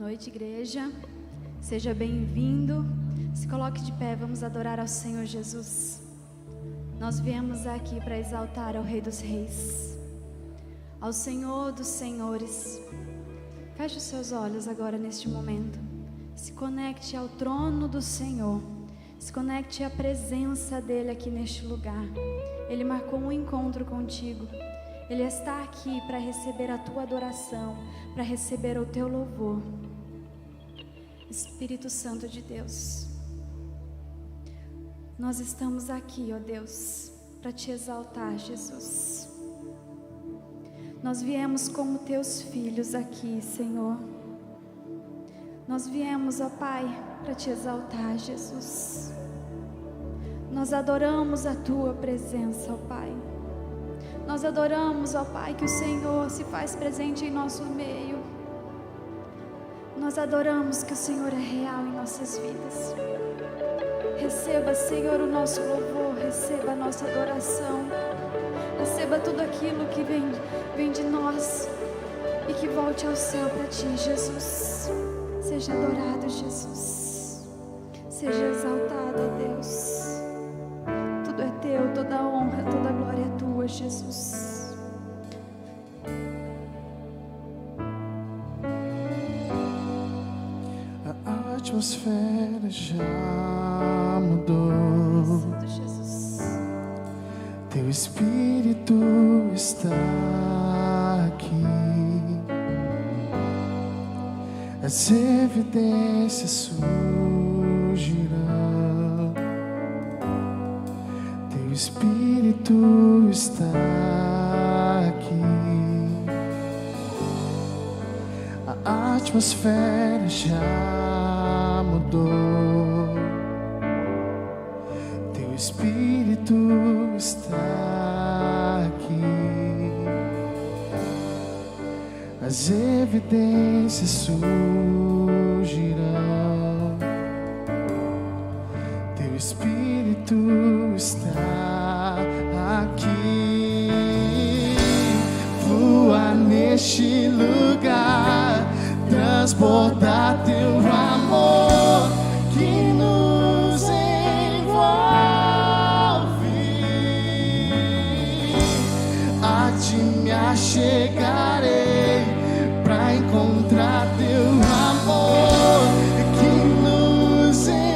noite, igreja. Seja bem-vindo. Se coloque de pé, vamos adorar ao Senhor Jesus. Nós viemos aqui para exaltar ao Rei dos Reis, ao Senhor dos Senhores. Feche os seus olhos agora neste momento. Se conecte ao trono do Senhor. Se conecte à presença dEle aqui neste lugar. Ele marcou um encontro contigo. Ele está aqui para receber a tua adoração, para receber o teu louvor. Espírito Santo de Deus, nós estamos aqui, ó Deus, para te exaltar, Jesus. Nós viemos como teus filhos aqui, Senhor. Nós viemos, ó Pai, para te exaltar, Jesus. Nós adoramos a tua presença, ó Pai. Nós adoramos, ó Pai, que o Senhor se faz presente em nosso meio. Nós adoramos que o Senhor é real em nossas vidas. Receba, Senhor, o nosso louvor, receba a nossa adoração. Receba tudo aquilo que vem de nós e que volte ao céu para ti, Jesus. Seja adorado, Jesus. Seja exaltado, ó Deus. Tudo é teu, toda a honra, toda a glória é tua, Jesus. A atmosfera já mudou. Santo Jesus. Teu Espírito está aqui. As evidências surgirão. Teu Espírito está aqui. A atmosfera já mudou. Teu Espírito está aqui. As evidências surgirão. Teu Espírito está aqui. Flua neste lugar, transbordar teu amor que nos envolve. A ti me achegarei pra encontrar teu amor que nos envolve.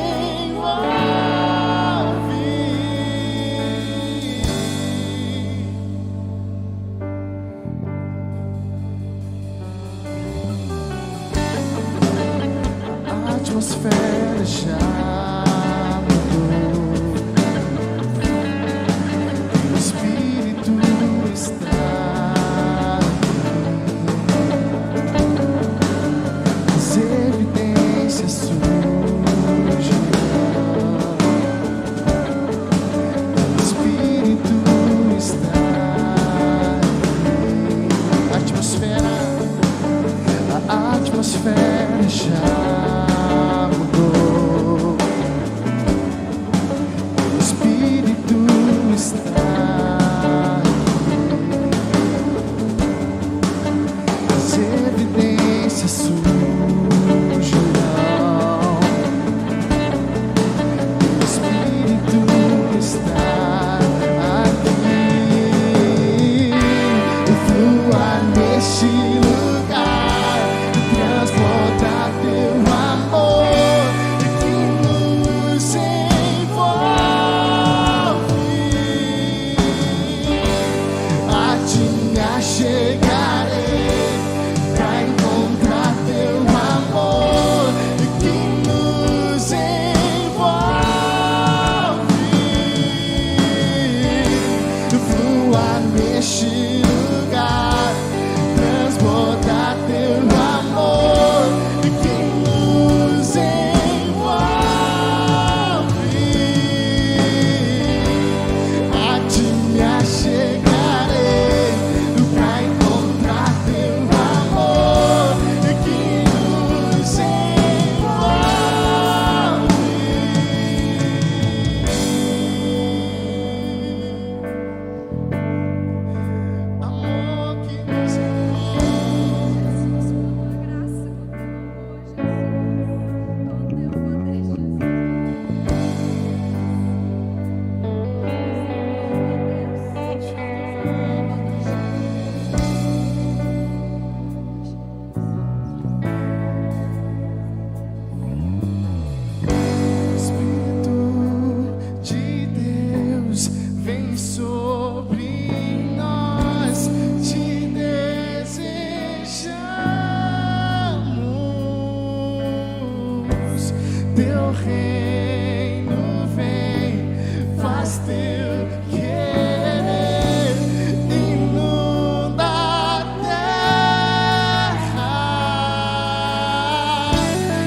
A atmosfera já mudou. Teu Espírito está aqui. As evidências surgirão. Teu Espírito está aqui. A atmosfera já mudou. Teu Espírito está aqui. As evidências surgirão. Teu Espírito está aqui. Flua neste lugar, transborda teu amor teu reino vem, faz teu querer, inunda a terra.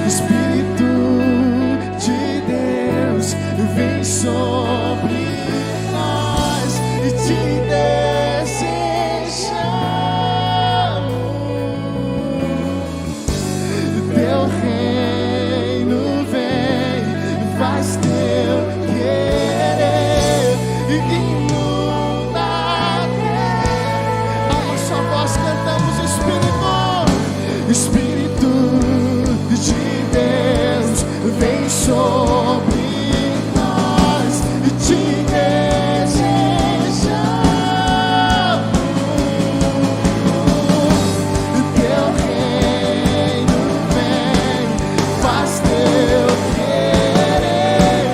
Espírito de Deus, vem sobre nós e te desejamos. Teu reino vem, faz teu querer, inunda a terra. A uma só voz cantamos: Espírito de Deus, vem sobre nós e te desejamos. Teu reino vem, faz teu querer,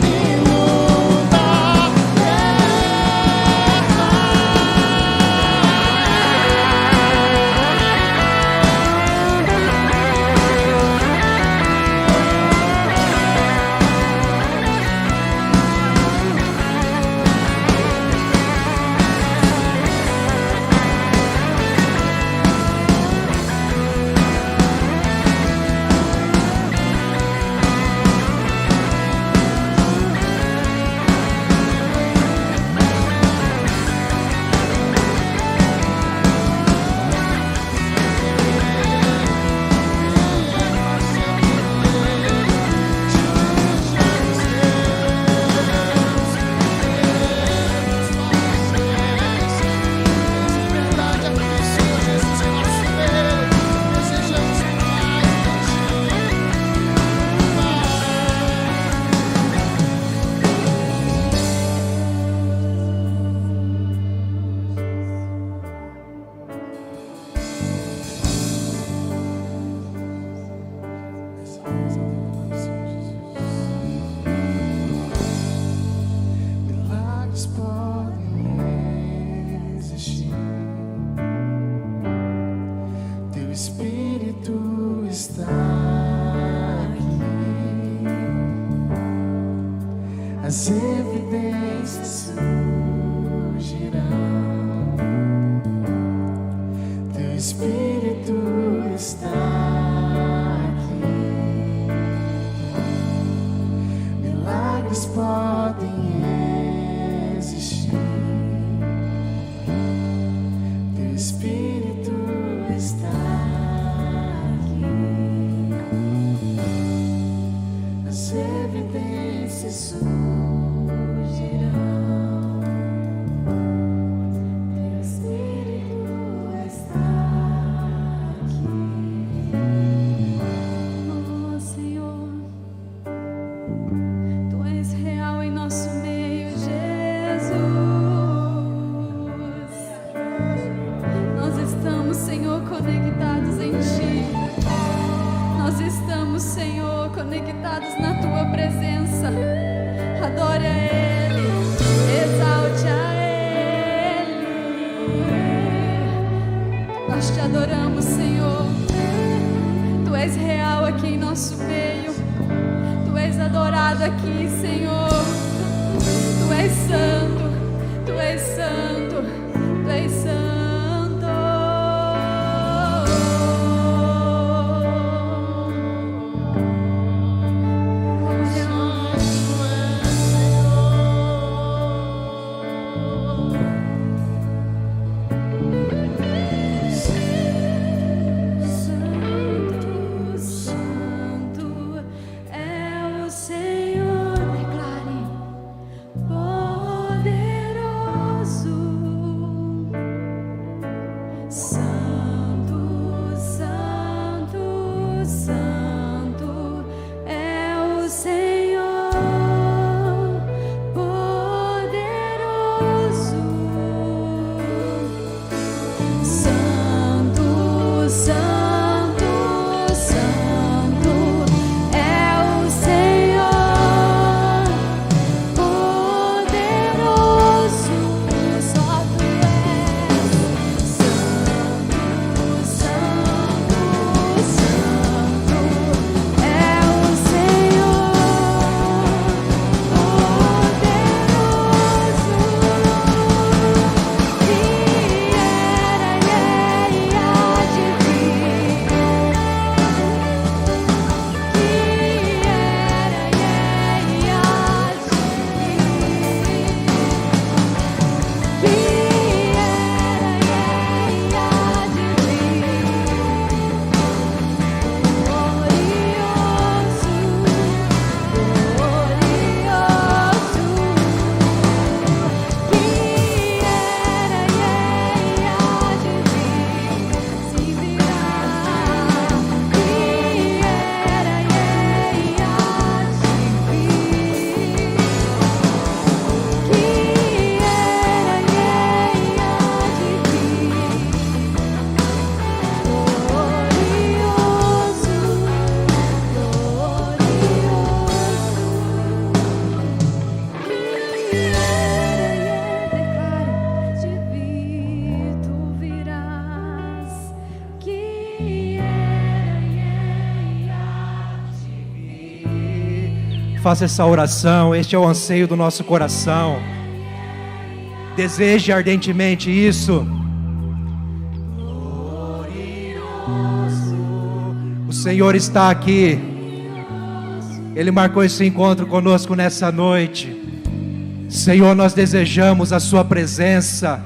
inunda a milagres podem existir. Teu Espírito está aqui. As evidências surgirão. Teu Espírito está aqui. Milagres podem existir. Teu Espírito está aqui. As evidências surgirão. Teu Espírito está aqui. Oh, Senhor, Tu és real em nosso meio, Jesus. Nós estamos, Senhor, conectados em Ti. Nós estamos, Senhor, conectados na Tua presença. Adore a Ele, exalte a Ele. Nós Te adoramos, Senhor. Tu és real aqui em nosso meio. Tu és adorado aqui, Senhor. Tu és santo, Tu és santo, Tu és santo. Santo, Santo é o Senhor, declara. faça essa oração. Este é o anseio do nosso coração. Deseje ardentemente isso. O Senhor está aqui. Ele marcou esse encontro conosco nessa noite. Senhor, nós desejamos a sua presença,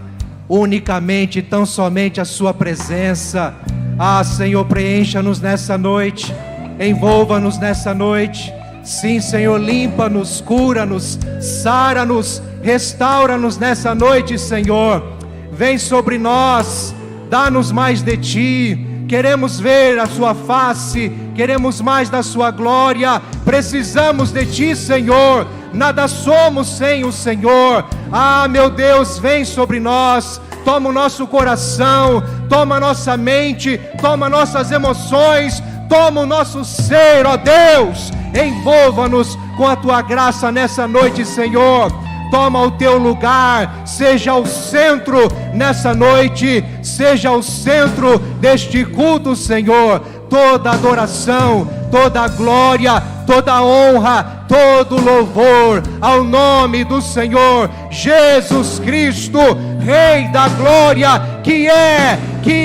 unicamente, tão somente a sua presença. Ah, Senhor, preencha-nos nessa noite, envolva-nos nessa noite. Sim, Senhor, limpa-nos, cura-nos, sara-nos, restaura-nos nessa noite, Senhor. Vem sobre nós, dá-nos mais de Ti. Queremos ver a sua face, queremos mais da sua glória. Precisamos de Ti, Senhor. Nada somos sem o Senhor. Ah, meu Deus, vem sobre nós. Toma o nosso coração, toma a nossa mente, toma nossas emoções, toma o nosso ser, ó Deus. Envolva-nos com a Tua graça nessa noite, Senhor. Toma o Teu lugar, seja o centro nessa noite, seja o centro deste culto, Senhor. Toda adoração, toda glória, toda honra, todo louvor ao nome do Senhor Jesus Cristo, Rei da glória, que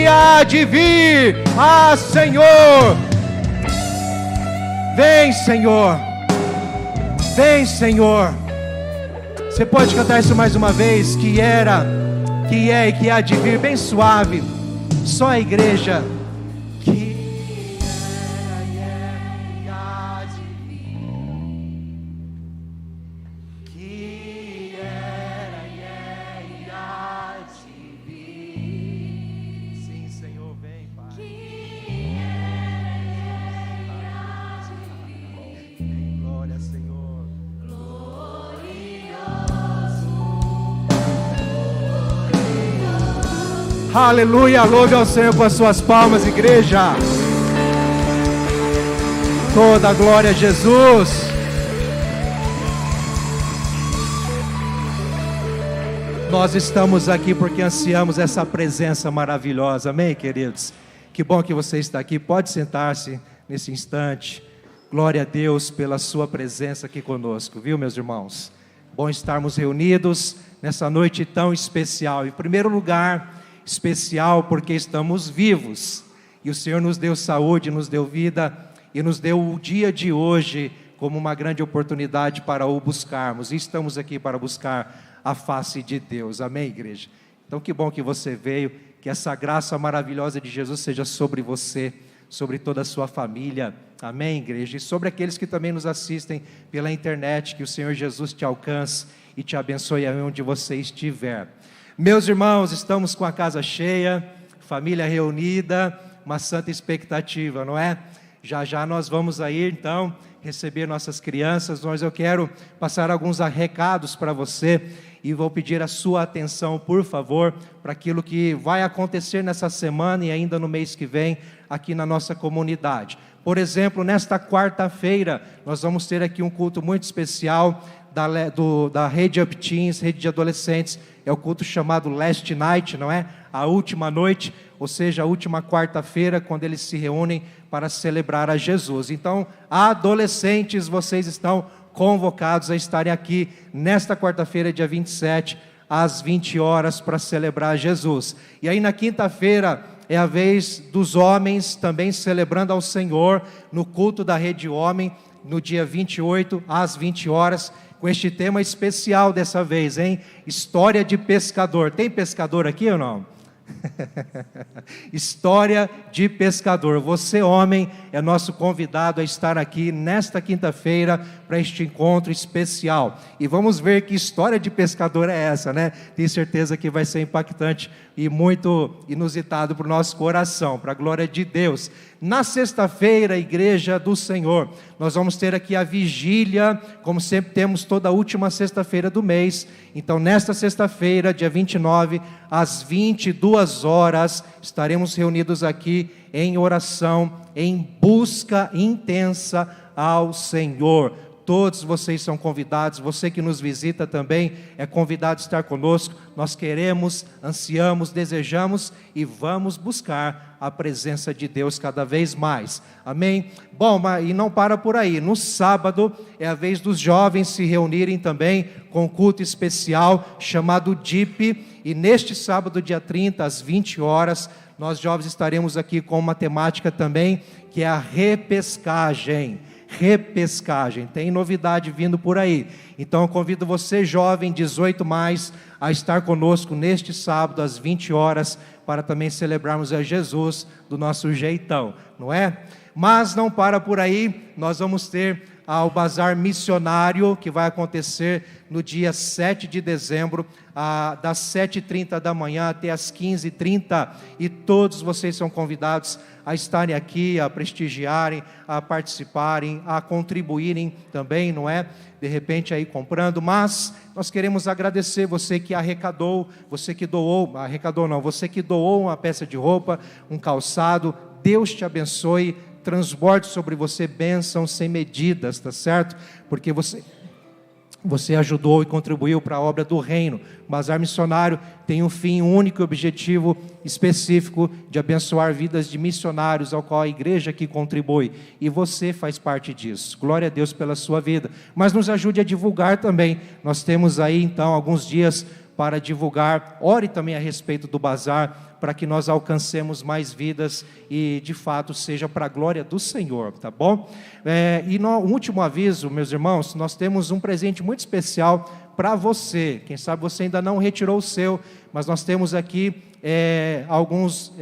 há de vir. Ah, Senhor, vem, Senhor, vem, Senhor. Você pode cantar isso mais uma vez? Que era, que é e que há de vir, bem suave. Só a igreja. Que era e é e há de vir. Que era e é e há de vir. Sim, Senhor, vem, Pai. Que era e é e há de vir. Glória, Senhor. Aleluia, louve ao Senhor com as suas palmas, igreja. Toda a glória a Jesus. Nós estamos aqui porque ansiamos essa presença maravilhosa, amém, queridos? Que bom que você está aqui, pode sentar-se nesse instante. Glória a Deus pela sua presença aqui conosco, viu, meus irmãos? Bom estarmos reunidos nessa noite tão especial. Em primeiro lugar, especial porque estamos vivos, e o Senhor nos deu saúde, nos deu vida, e nos deu o dia de hoje como uma grande oportunidade para o buscarmos, e estamos aqui para buscar a face de Deus, amém, igreja? Então que bom que você veio, que essa graça maravilhosa de Jesus seja sobre você, sobre toda a sua família, amém, igreja? E sobre aqueles que também nos assistem pela internet, que o Senhor Jesus te alcance e te abençoe onde você estiver. Meus irmãos, estamos com a casa cheia, família reunida, uma santa expectativa, não é? Já já nós vamos aí, então, receber nossas crianças, mas eu quero passar alguns recados para você, e vou pedir a sua atenção, por favor, para aquilo que vai acontecer nessa semana e ainda no mês que vem, aqui na nossa comunidade. Por exemplo, nesta quarta-feira, nós vamos ter aqui um culto muito especial, da Rede Up Teens, Rede de Adolescentes. É o culto chamado Last Night, não é? A última noite, ou seja, a última quarta-feira, quando eles se reúnem para celebrar a Jesus. Então, adolescentes, vocês estão convocados a estarem aqui nesta quarta-feira, dia 27, às 20 horas, para celebrar a Jesus. E aí na quinta-feira é a vez dos homens também celebrando ao Senhor no culto da Rede Homem, no dia 28, às 20 horas, com este tema especial dessa vez, hein? História de pescador. Tem pescador aqui ou não? História de pescador. Você, homem, é nosso convidado a estar aqui nesta quinta-feira para este encontro especial. E vamos ver que história de pescador é essa, né? Tenho certeza que vai ser impactante e muito inusitado para o nosso coração, para a glória de Deus. Na sexta-feira, Igreja do Senhor, nós vamos ter aqui a vigília, como sempre temos toda a última sexta-feira do mês. Então, nesta sexta-feira, dia 29, às 22 horas, estaremos reunidos aqui em oração, em busca intensa ao Senhor. Todos vocês são convidados, você que nos visita também é convidado a estar conosco. Nós queremos, ansiamos, desejamos e vamos buscar a presença de Deus cada vez mais. Amém? Bom, e não para por aí. No sábado é a vez dos jovens se reunirem também com um culto especial chamado DIP. E neste sábado, dia 30, às 20 horas, nós jovens estaremos aqui com uma temática também, que é a repescagem. Repescagem, tem novidade vindo por aí. Então eu convido você, jovem, 18 mais, a estar conosco neste sábado às 20 horas, para também celebrarmos a Jesus do nosso jeitão, não é? Mas não para por aí, nós vamos ter ao bazar missionário, que vai acontecer no dia 7 de dezembro, das 7h30 da manhã até as 15h30, e todos vocês são convidados a estarem aqui, a prestigiarem, a participarem, a contribuírem também, não é? De repente aí comprando, mas nós queremos agradecer você que arrecadou, você que doou uma peça de roupa, um calçado. Deus te abençoe, transborde sobre você bênçãos sem medidas, tá certo? Porque você ajudou e contribuiu para a obra do reino. O bazar missionário tem um fim único e objetivo específico de abençoar vidas de missionários, ao qual a igreja aqui contribui, e você faz parte disso. Glória a Deus pela sua vida, mas nos ajude a divulgar também. Nós temos aí então alguns dias para divulgar. Ore também a respeito do bazar, para que nós alcancemos mais vidas e de fato seja para a glória do Senhor, tá bom? E no último aviso, meus irmãos, nós temos um presente muito especial para você. Quem sabe você ainda não retirou o seu, mas nós temos aqui alguns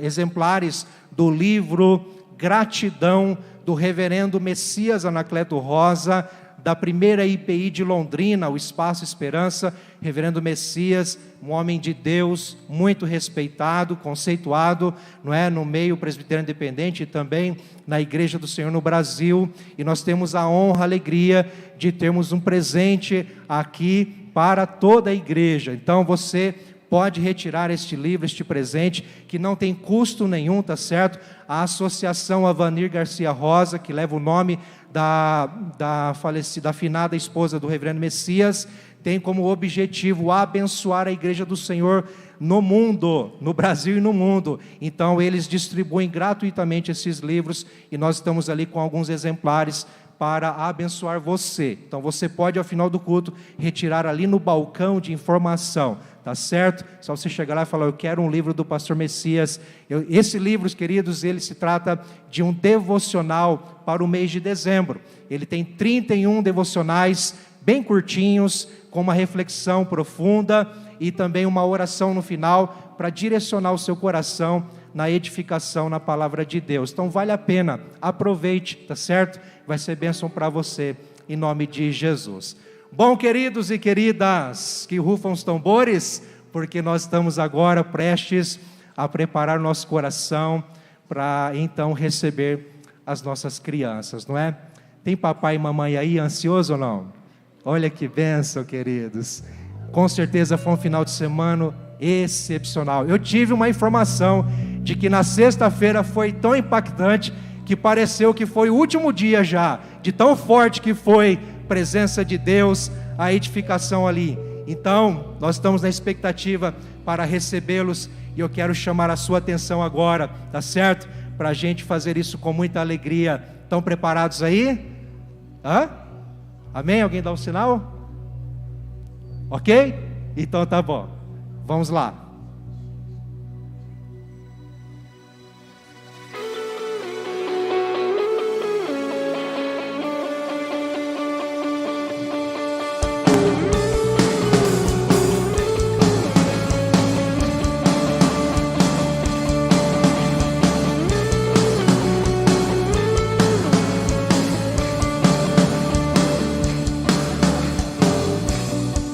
exemplares do livro Gratidão, do reverendo Messias Anacleto Rosa, da primeira IPI de Londrina, o Espaço Esperança. Reverendo Messias, um homem de Deus, muito respeitado, conceituado, não é, no meio presbiteriano independente e também na Igreja do Senhor no Brasil. E nós temos a honra, a alegria de termos um presente aqui para toda a igreja. Então você pode retirar este livro, este presente, que não tem custo nenhum, tá certo? A Associação Avanir Garcia Rosa, que leva o nome da falecida, afinada esposa do reverendo Messias, tem como objetivo abençoar a igreja do Senhor no mundo, no Brasil e no mundo. Então eles distribuem gratuitamente esses livros, e nós estamos ali com alguns exemplares para abençoar você. Então você pode, ao final do culto, retirar ali no balcão de informação, tá certo? Só você chegar lá e falar: eu quero um livro do pastor Messias. Esse livro, queridos, ele se trata de um devocional para o mês de dezembro. Ele tem 31 devocionais bem curtinhos, com uma reflexão profunda e também uma oração no final para direcionar o seu coração na edificação na palavra de Deus. Então vale a pena, aproveite, tá certo? Vai ser bênção para você, em nome de Jesus. Bom, queridos e queridas, que rufam os tambores, porque nós estamos agora prestes a preparar nosso coração para então receber as nossas crianças, não é? Tem papai e mamãe aí ansioso ou não? Olha que bênção, queridos. Com certeza foi um final de semana excepcional. Eu tive uma informação de que na sexta-feira foi tão impactante que pareceu que foi o último dia já, de tão forte que foi a presença de Deus, a edificação ali. Então, nós estamos na expectativa para recebê-los, e eu quero chamar a sua atenção agora, tá certo? Para a gente fazer isso com muita alegria. Estão preparados aí? Amém? Alguém dá um sinal? Ok? Então tá bom. Vamos lá.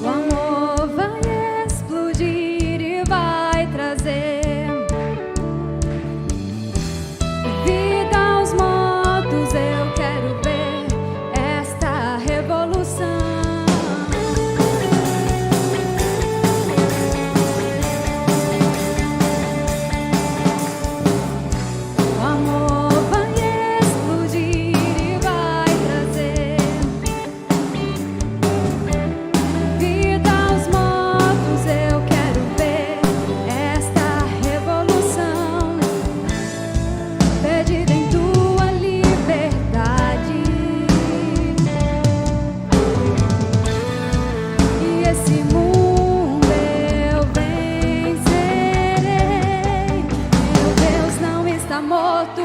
O amor vai explodir e vai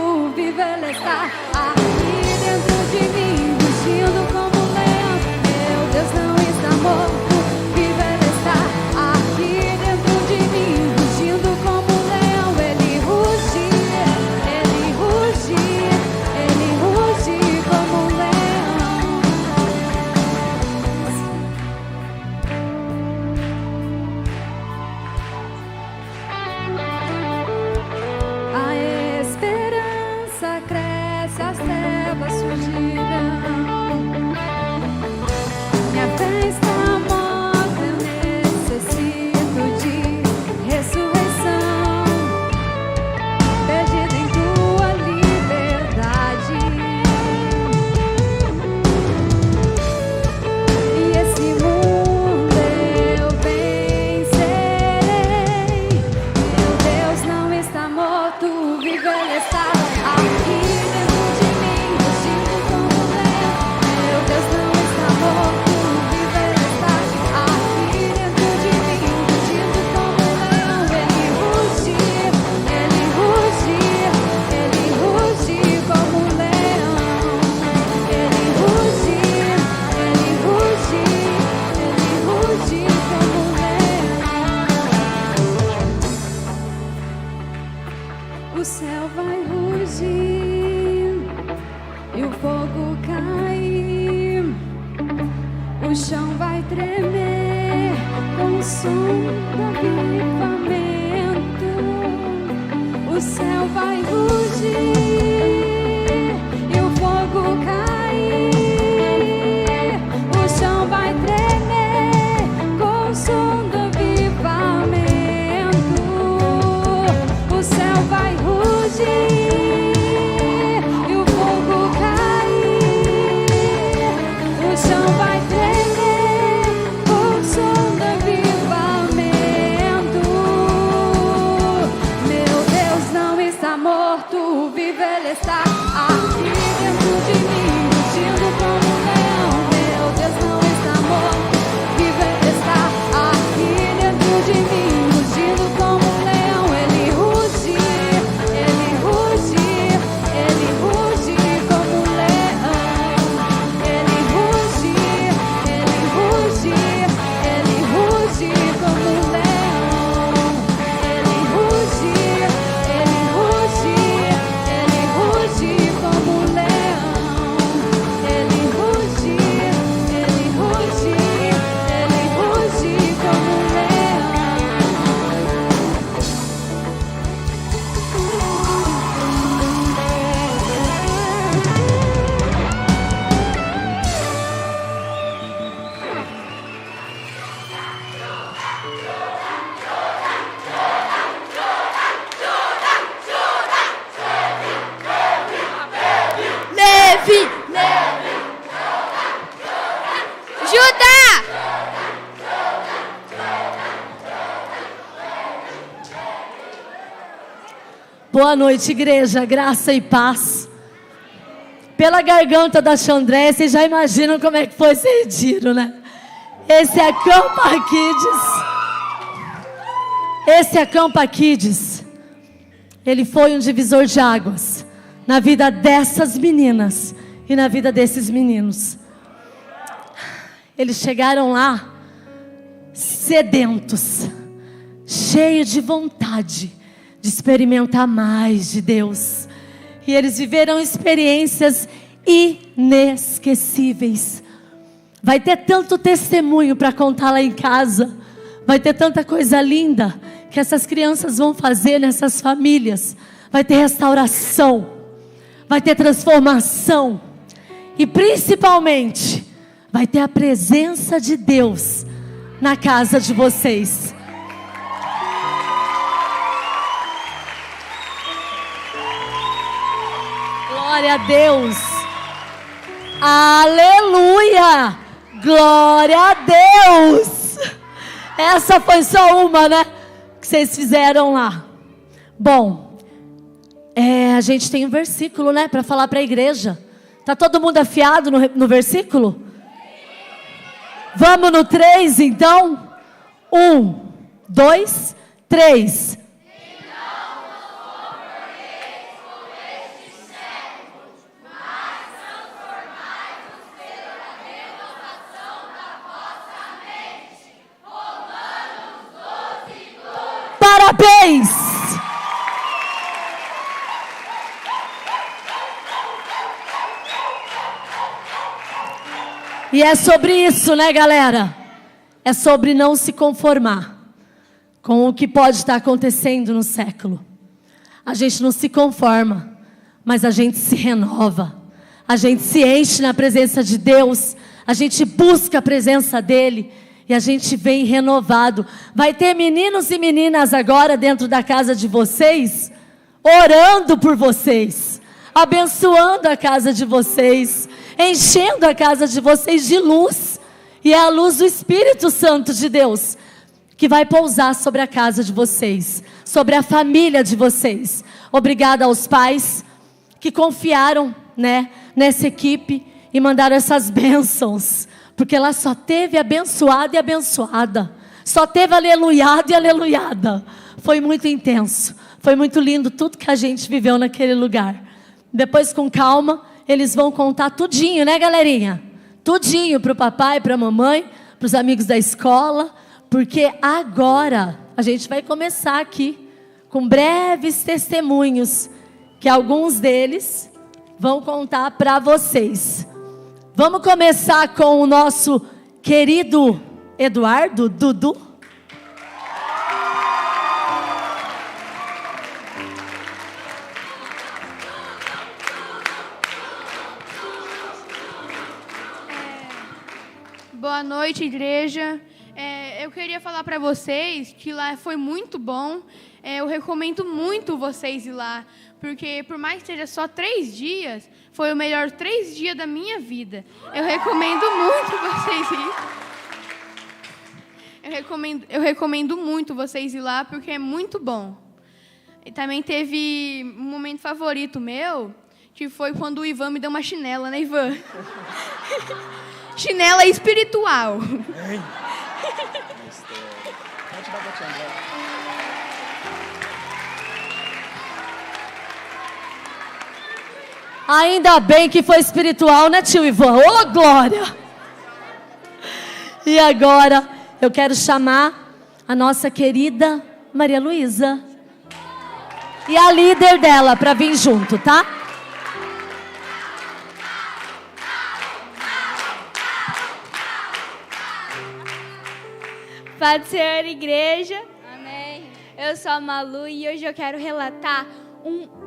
morto, vivo Ele está aqui dentro de mim, rugindo como um leão. Meu Deus não está morto, vivo Ele está aqui dentro de mim, rugindo como um leão. Ele ruge, Ele ruge, Ele ruge como um leão. A esperança cresce, as trevas fugirão. Minha fé está morta, eu necessito de ressurreição. Perdida em tua liberdade. E esse mundo eu vencerei. Meu Deus não está morto, vivo Ele está aqui dentro de mim, rugindo como um leão. Meu Deus não está morto, vivo Ele está aqui dentro de mim, rugindo como um leão. Ele ruge, Ele ruge, Ele ruge como um leão. Ele ruge, Ele ruge, Ele ruge como um leão. O céu vai rugir e o fogo cair, o chão vai tremer com o som do avivamento. O céu vai rugir e o fogo cair, o chão vai tremer com o som do avivamento. O céu vai rugir e o fogo cair, o chão vai tremer com o som do avivamento. Meu Deus não está morto, vivo Ele está aqui dentro de mim, rugindo como um leão. Meu Deus não está morto, vivo Ele está aqui dentro de mim, rugindo como um leão. Ele ruge, Ele ruge, Ele ruge como um leão. Ele ruge, Ele ruge, Ele ruge como um leão. Ele ruge, Ele ruge, Ele ruge como um leão. Ele ruge, Ele ruge, Ele ruge como um leão. Levi! Judá! Boa noite, igreja, graça e paz. Pela garganta da Xandré, vocês já imaginam como é que foi esse retiro, né? Esse é Campa Kids. Esse é Campa Kids. Ele foi um divisor de águas na vida dessas meninas e na vida desses meninos. Eles chegaram lá sedentos, cheios de vontade de experimentar mais de Deus. E eles viveram experiências inesquecíveis. Vai ter tanto testemunho para contar lá em casa. Vai ter tanta coisa linda que essas crianças vão fazer nessas famílias. Vai ter restauração, vai ter transformação. E principalmente, vai ter a presença de Deus na casa de vocês. Glória a Deus. Aleluia. Glória a Deus. Essa foi só uma, né? Que vocês fizeram lá. Bom, a gente tem um versículo, né? Para falar para a igreja. Tá todo mundo afiado no versículo? Vamos no 3 então? 1, 2, 3. E é sobre isso, né, galera? É sobre não se conformar com o que pode estar acontecendo no século. A gente não se conforma, mas a gente se renova. A gente se enche na presença de Deus. A gente busca a presença dEle. E a gente vem renovado. Vai ter meninos e meninas agora dentro da casa de vocês, orando por vocês, abençoando a casa de vocês, enchendo a casa de vocês de luz. E é a luz do Espírito Santo de Deus que vai pousar sobre a casa de vocês, sobre a família de vocês. Obrigada aos pais que confiaram, né, nessa equipe e mandaram essas bênçãos. Porque lá só teve abençoada e abençoada. Só teve aleluiado e aleluiada. Foi muito intenso. Foi muito lindo tudo que a gente viveu naquele lugar. Depois, com calma, eles vão contar tudinho, né, galerinha? Tudinho para o papai, para a mamãe, para os amigos da escola. Porque agora a gente vai começar aqui com breves testemunhos que alguns deles vão contar para vocês. Vamos começar com o nosso querido Eduardo, Dudu. Boa noite, igreja. Eu queria falar para vocês que lá foi muito bom. Eu recomendo muito vocês ir lá, porque por mais que seja só 3 dias, foi o melhor 3 dias da minha vida. Eu recomendo muito vocês ir. Eu recomendo muito vocês ir lá, porque é muito bom. E também teve um momento favorito meu, que foi quando o Ivan me deu uma chinela, né, Ivan? Chinela espiritual. Ainda bem que foi espiritual, né, tio Ivan? Ô, glória! E agora eu quero chamar a nossa querida Maria Luísa e a líder dela para vir junto, tá? Paz do Senhor, igreja. Amém. Eu sou a Malu e hoje eu quero relatar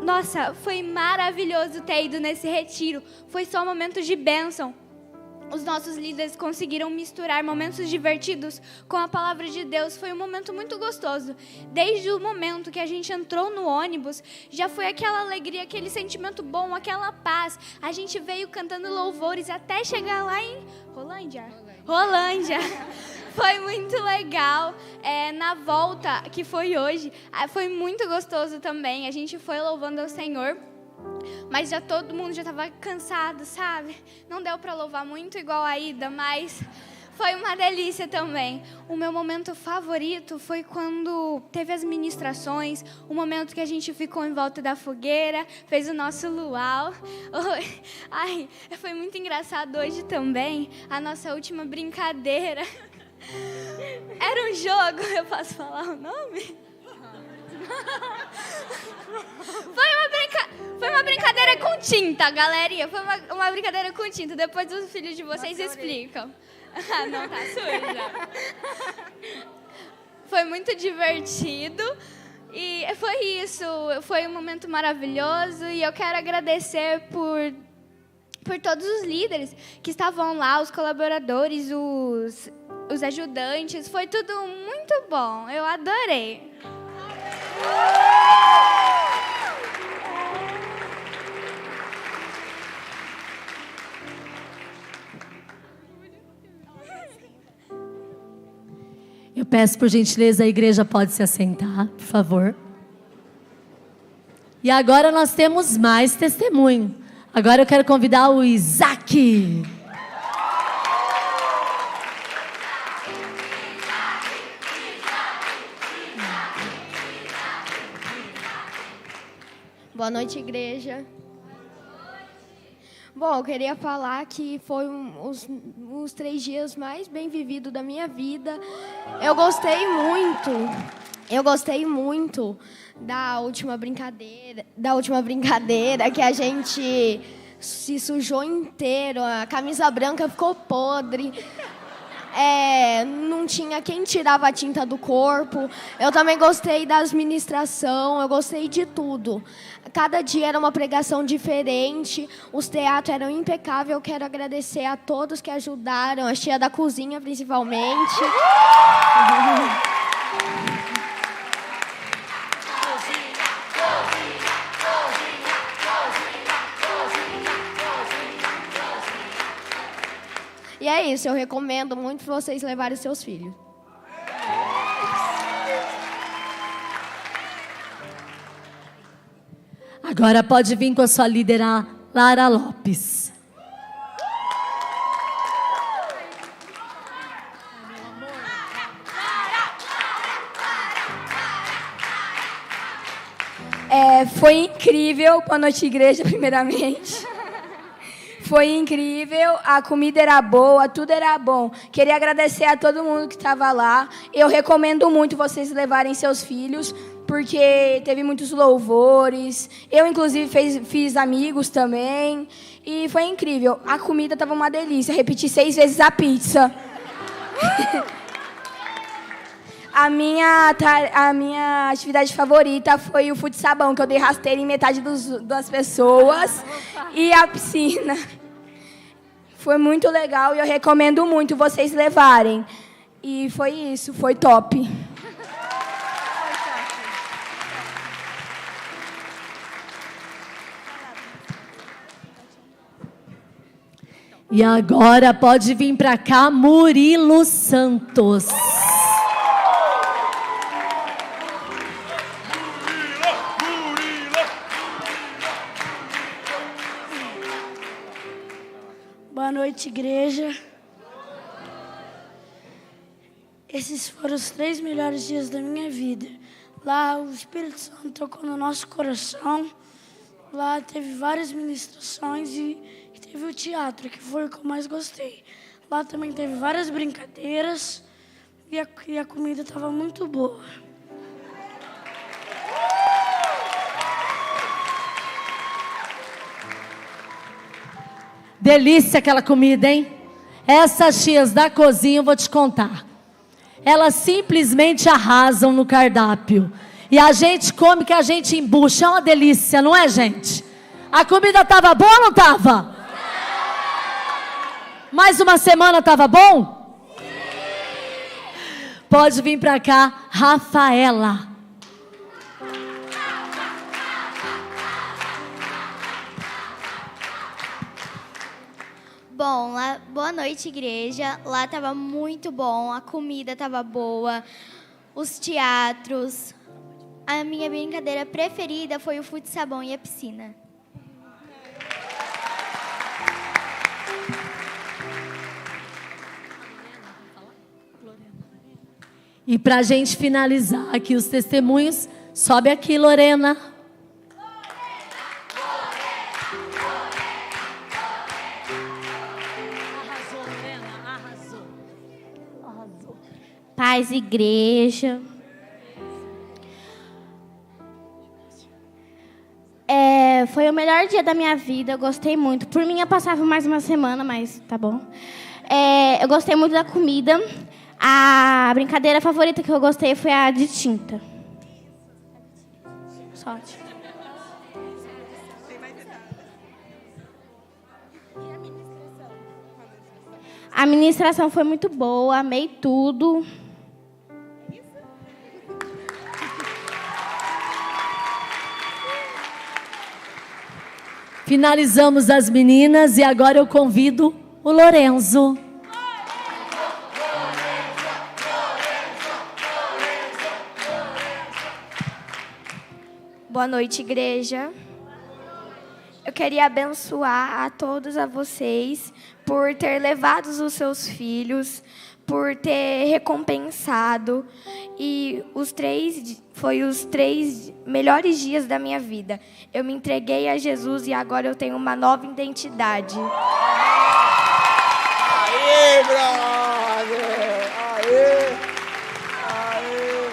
Nossa, foi maravilhoso ter ido nesse retiro. Foi só momentos de bênção. Os nossos líderes conseguiram misturar momentos divertidos com a palavra de Deus. Foi um momento muito gostoso. Desde o momento que a gente entrou no ônibus, já foi aquela alegria, aquele sentimento bom, aquela paz. A gente veio cantando louvores até chegar lá em Rolândia. Foi muito legal. Na volta, que foi hoje, foi muito gostoso também. A gente foi louvando ao Senhor. Mas todo mundo já estava cansado, sabe? Não deu para louvar muito igual a ida, mas foi uma delícia também. O meu momento favorito foi quando teve as ministrações, o momento que a gente ficou em volta da fogueira, fez o nosso luau. Ai, foi muito engraçado hoje também, a nossa última brincadeira. Era um jogo, eu posso falar o nome? Foi uma brincadeira com tinta, galerinha. Foi uma brincadeira com tinta. Depois os filhos de vocês explicam. Ah, não, tá suja. Foi muito divertido. E foi isso. Foi um momento maravilhoso. E eu quero agradecer por todos os líderes que estavam lá, os colaboradores, os ajudantes. Foi tudo muito bom. Eu adorei. Eu peço por gentileza, a igreja pode se assentar, por favor. E agora nós temos mais testemunho. Agora eu quero convidar o Isaac. Boa noite, igreja. Bom, eu queria falar que foi os 3 dias mais bem vividos da minha vida. Eu gostei muito da última brincadeira que a gente se sujou inteiro, a camisa branca ficou podre. Não tinha quem tirava a tinta do corpo. Eu também gostei das ministrações, eu gostei de tudo. Cada dia era uma pregação diferente, os teatros eram impecáveis. Eu quero agradecer a todos que ajudaram, a tia da cozinha principalmente. E é isso, eu recomendo muito para vocês levarem seus filhos. Agora pode vir com a sua líder, a Lara Lopes. Foi incrível, boa noite, igreja, primeiramente. Foi incrível, a comida era boa, tudo era bom. Queria agradecer a todo mundo que estava lá. Eu recomendo muito vocês levarem seus filhos, porque teve muitos louvores. Eu, inclusive, fiz amigos também. E foi incrível. A comida estava uma delícia. Repeti 6 vezes a pizza. A minha atividade favorita foi o futsabão, que eu dei rasteira em metade das pessoas. E a piscina. Foi muito legal e eu recomendo muito vocês levarem. E foi isso, foi top. E agora pode vir para cá Murilo Santos. Boa noite, igreja. Esses foram os 3 melhores dias da minha vida. Lá o Espírito Santo tocou no nosso coração. Lá teve várias ministrações e teve o teatro, que foi o que eu mais gostei. Lá também teve várias brincadeiras e a comida estava muito boa. Delícia aquela comida, hein? Essas tias da cozinha, eu vou te contar. Elas simplesmente arrasam no cardápio. E a gente come que a gente embucha. É uma delícia, não é, gente? A comida estava boa ou não estava? Mais uma semana estava bom? Pode vir para cá, Rafaela. Bom, boa noite, igreja. Lá estava muito bom, a comida estava boa, os teatros. A minha brincadeira preferida foi o futsabão e a piscina. E para a gente finalizar aqui os testemunhos, sobe aqui, Lorena. Paz, igreja. Foi o melhor dia da minha vida, eu gostei muito. Por mim, eu passava mais uma semana, mas tá bom. Eu gostei muito da comida. A brincadeira favorita que eu gostei foi a de tinta. Sorte. A ministração foi muito boa, amei tudo. Finalizamos as meninas e agora eu convido o Lorenzo. Boa noite, igreja. Eu queria abençoar a todos vocês por ter levado os seus filhos, por ter recompensado. E foi os 3 melhores dias da minha vida. Eu me entreguei a Jesus e agora eu tenho uma nova identidade. Aê, brother! Aê! Aê!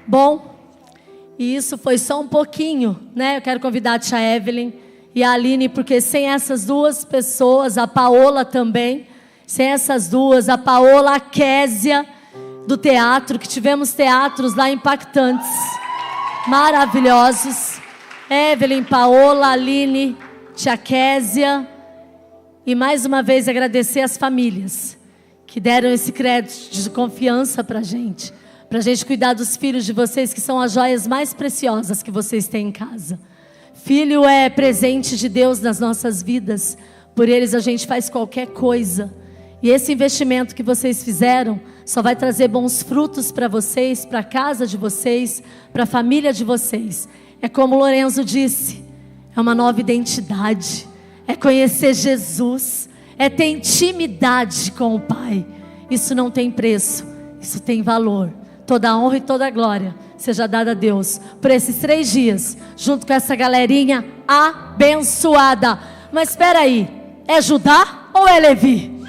Bom, E isso foi só um pouquinho, né? Eu quero convidar a tia Evelyn e a Aline, porque sem essas duas pessoas, a Paola também, sem essas duas, a Paola, a Késia, do teatro, que tivemos teatros lá impactantes, maravilhosos. Evelyn, Paola, Aline, tia Késia. E mais uma vez agradecer as famílias que deram esse crédito de confiança para a gente cuidar dos filhos de vocês, que são as joias mais preciosas que vocês têm em casa. Filho é presente de Deus nas nossas vidas, por eles a gente faz qualquer coisa. E esse investimento que vocês fizeram só vai trazer bons frutos para vocês, para a casa de vocês, para a família de vocês. É como o Lorenzo disse, é uma nova identidade, é conhecer Jesus, é ter intimidade com o Pai. Isso não tem preço, isso tem valor. Toda a honra e toda a glória seja dada a Deus por esses 3 dias, junto com essa galerinha abençoada. Mas espera aí, é Judá ou é Levi?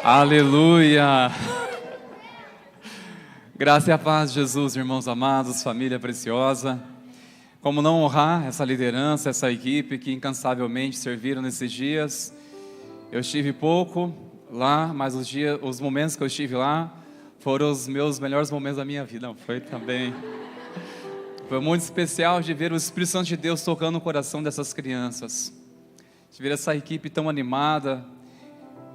Aleluia! Graça e a paz de Jesus, irmãos amados, família preciosa. Como não honrar essa liderança, essa equipe que incansavelmente serviram nesses dias. Eu estive pouco lá, mas os momentos que eu estive lá foram os meus melhores momentos da minha vida. Não, foi também. Foi muito especial de ver o Espírito Santo de Deus tocando no coração dessas crianças. De ver essa equipe tão animada.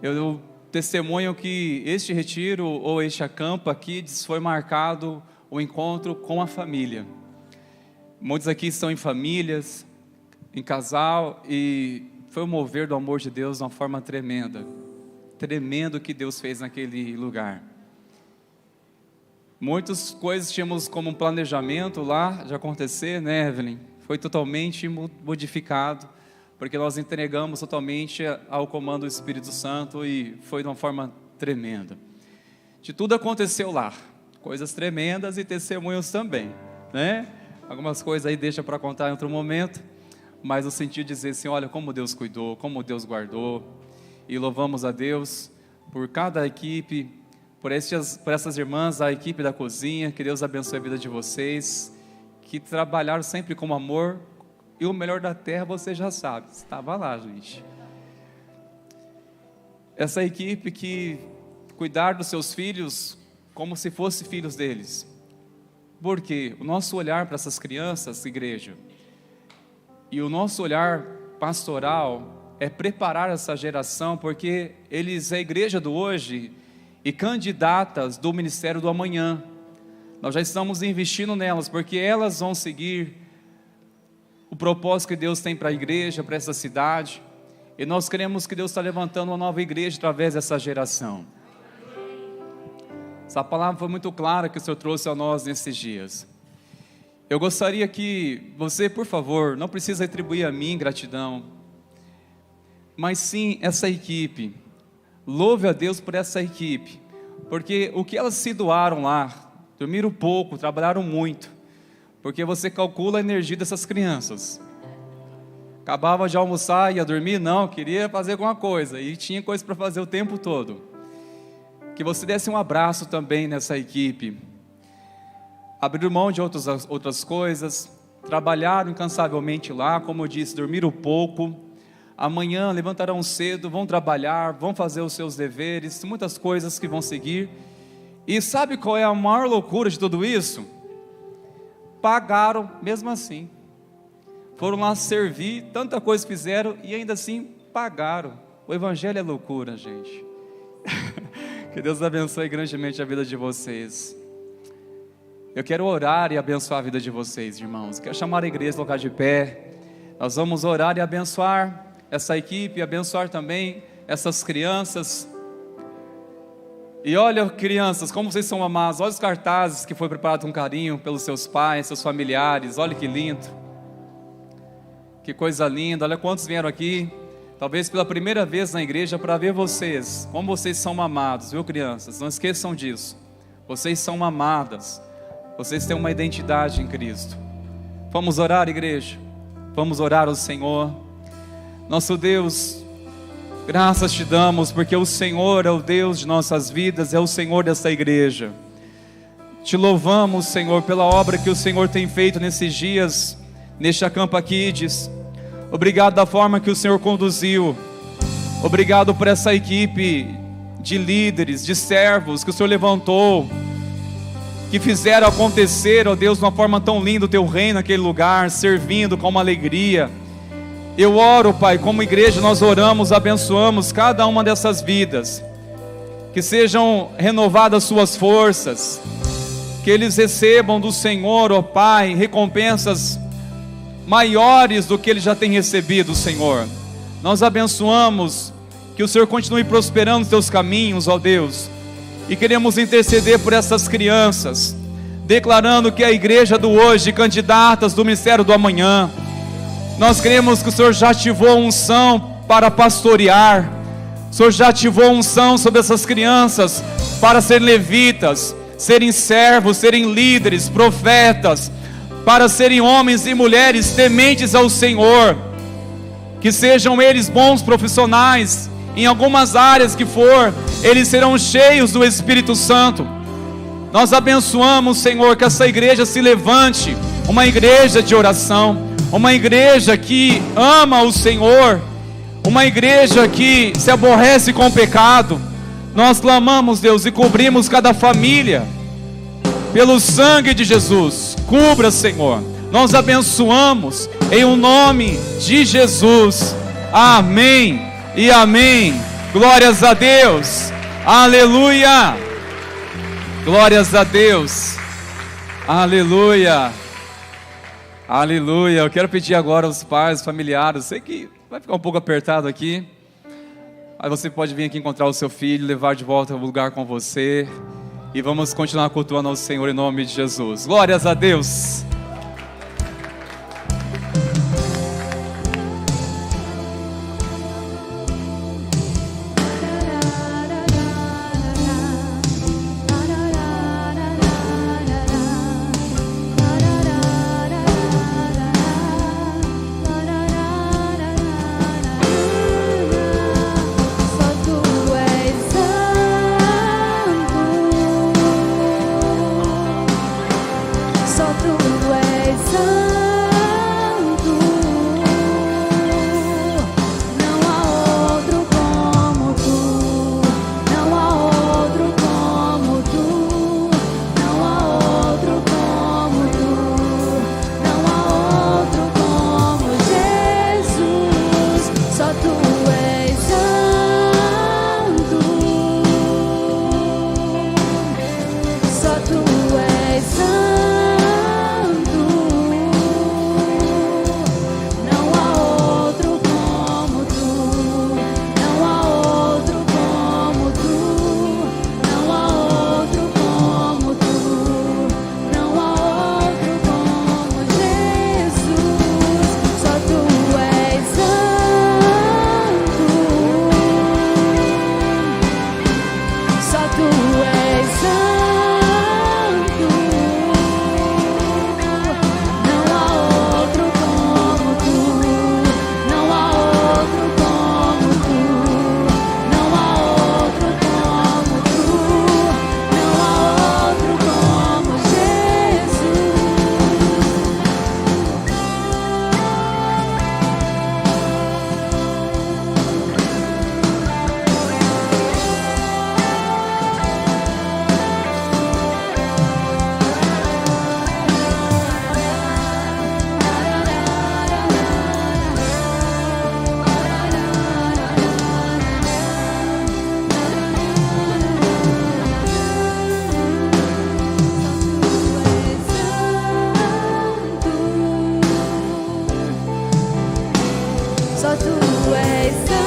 Eu testemunho que este retiro ou este acampo aqui foi marcado o encontro com a família. Muitos aqui estão em famílias, em casal, e foi o mover do amor de Deus de uma forma tremenda. Tremendo que Deus fez naquele lugar. Muitas coisas tínhamos como um planejamento lá de acontecer, né, Evelyn? Foi totalmente modificado, porque nós entregamos totalmente ao comando do Espírito Santo e foi de uma forma tremenda. De tudo aconteceu lá, coisas tremendas e testemunhos também, né? Algumas coisas aí deixa para contar em outro momento, mas eu senti dizer assim, olha como Deus cuidou, como Deus guardou, e louvamos a Deus por cada equipe, por essas irmãs, a equipe da cozinha, que Deus abençoe a vida de vocês, que trabalharam sempre com amor, e o melhor da terra você já sabe, estava lá, gente. Essa equipe que cuidar dos seus filhos como se fossem filhos deles. Porque o nosso olhar para essas crianças, igreja, e o nosso olhar pastoral é preparar essa geração, porque eles é a igreja do hoje e candidatas do ministério do amanhã. Nós já estamos investindo nelas, porque elas vão seguir o propósito que Deus tem para a igreja, para essa cidade, e nós queremos que Deus está levantando uma nova igreja através dessa geração. Essa palavra foi muito clara que o Senhor trouxe a nós nesses dias. Eu gostaria que você, por favor, não precisa atribuir a mim gratidão, mas sim essa equipe. Louve a Deus por essa equipe, porque o que elas se doaram lá, dormiram pouco, trabalharam muito, porque você calcula a energia dessas crianças. Acabava de almoçar, ia dormir? Não, queria fazer alguma coisa, e tinha coisa para fazer o tempo todo. Que você desse um abraço também nessa equipe. Abriram mão de outras coisas, trabalharam incansavelmente lá, como eu disse, dormiram pouco. Amanhã levantarão cedo, vão trabalhar, vão fazer os seus deveres, muitas coisas que vão seguir. E sabe qual é a maior loucura de tudo isso? Pagaram mesmo assim. Foram lá servir, tanta coisa fizeram e ainda assim pagaram. O evangelho é loucura, gente. Que Deus abençoe grandemente a vida de vocês. Eu quero orar e abençoar a vida de vocês, irmãos. Quero chamar a igreja a colocar de pé. Nós vamos orar e abençoar essa equipe, abençoar também essas crianças. E olha, crianças, como vocês são amados. Olha os cartazes que foi preparado com carinho pelos seus pais, seus familiares. Olha que lindo. Que coisa linda. Olha quantos vieram aqui, talvez pela primeira vez na igreja, para ver vocês, como vocês são amados, viu, crianças? Não esqueçam disso. Vocês são amadas. Vocês têm uma identidade em Cristo. Vamos orar, igreja. Vamos orar ao Senhor. Nosso Deus, graças te damos, porque o Senhor é o Deus de nossas vidas, é o Senhor dessa igreja. Te louvamos, Senhor, pela obra que o Senhor tem feito nesses dias, neste Acampa Kids. Obrigado da forma que o Senhor conduziu. Obrigado por essa equipe de líderes, de servos que o Senhor levantou, que fizeram acontecer, ó Deus, de uma forma tão linda o teu reino naquele lugar, servindo com uma alegria. Eu oro, Pai, como igreja nós oramos, abençoamos cada uma dessas vidas, que sejam renovadas suas forças, que eles recebam do Senhor, ó Pai, recompensas maiores do que eles já têm recebido, Senhor. Nós abençoamos, que o Senhor continue prosperando os teus caminhos, ó Deus, e queremos interceder por essas crianças, declarando que a igreja do hoje, candidatas do ministério do amanhã, nós cremos que o Senhor já ativou unção para pastorear, o Senhor já ativou unção sobre essas crianças para serem levitas, serem servos, serem líderes, profetas, para serem homens e mulheres tementes ao Senhor, que sejam eles bons profissionais, em algumas áreas que for, eles serão cheios do Espírito Santo. Nós abençoamos, Senhor, que essa igreja se levante, uma igreja de oração, uma igreja que ama o Senhor, uma igreja que se aborrece com o pecado. Nós clamamos, Deus, e cobrimos cada família pelo sangue de Jesus. Cubra, Senhor. Nós abençoamos em o nome de Jesus. Amém e amém. Glórias a Deus. Aleluia. Glórias a Deus. Aleluia. Aleluia. Eu quero pedir agora aos pais, familiares, sei que vai ficar um pouco apertado aqui, aí você pode vir aqui encontrar o seu filho, levar de volta ao lugar com você, e vamos continuar cultuando ao Senhor em nome de Jesus. Glórias a Deus. Só tu és santo.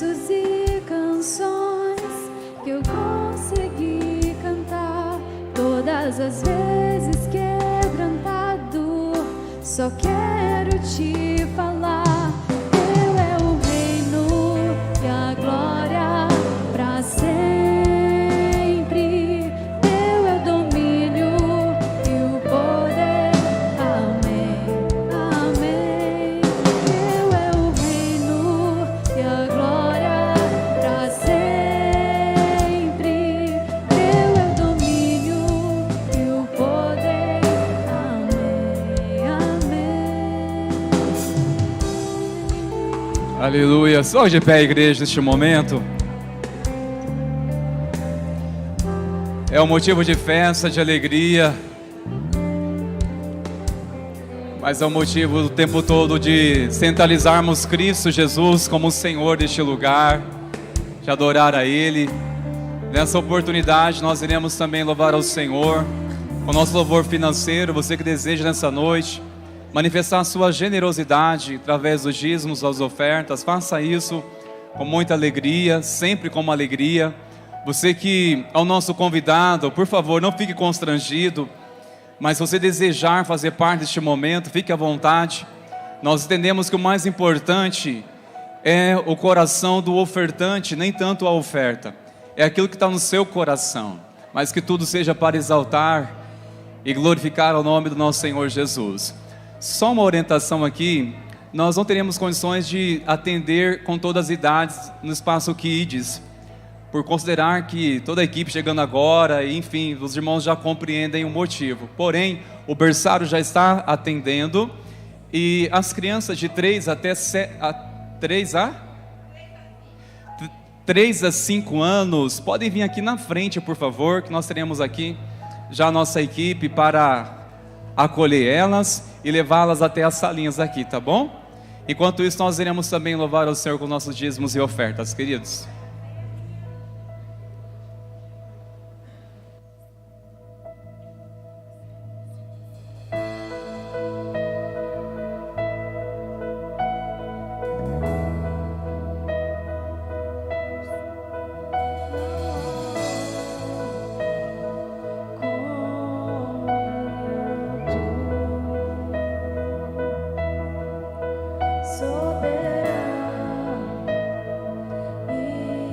versos e canções que eu consegui cantar. Todas as vezes quebrantado, só quero te falar. Teu é o reino e a glória pra sempre. Teu é o domínio e o poder. Amém, amém. Teu é o reino e a glória pra sempre. Teu é o domínio e o poder. Amém, amém. Aleluia. Só de pé, igreja, neste momento. É um motivo de festa, de alegria. Mas é um motivo o tempo todo de centralizarmos Cristo Jesus como o Senhor deste lugar, de adorar a Ele. Nessa oportunidade nós iremos também louvar ao Senhor com o nosso louvor financeiro. Você que deseja nessa noite manifestar a sua generosidade através dos dízimos, das ofertas, faça isso com muita alegria, sempre com uma alegria. Você que é o nosso convidado, por favor, não fique constrangido, mas se você desejar fazer parte deste momento, fique à vontade. Nós entendemos que o mais importante é o coração do ofertante, nem tanto a oferta. É aquilo que está no seu coração, mas que tudo seja para exaltar e glorificar o nome do nosso Senhor Jesus. Só uma orientação aqui, nós não teremos condições de atender com todas as idades no espaço Kids, por considerar que toda a equipe chegando agora, enfim, os irmãos já compreendem o motivo. Porém, o berçário já está atendendo e as crianças de 3 a 5 anos podem vir aqui na frente, por favor, que nós teremos aqui já a nossa equipe para acolher elas e levá-las até as salinhas aqui, tá bom? Enquanto isso, nós iremos também louvar ao Senhor com nossos dízimos e ofertas, queridos. Soberano e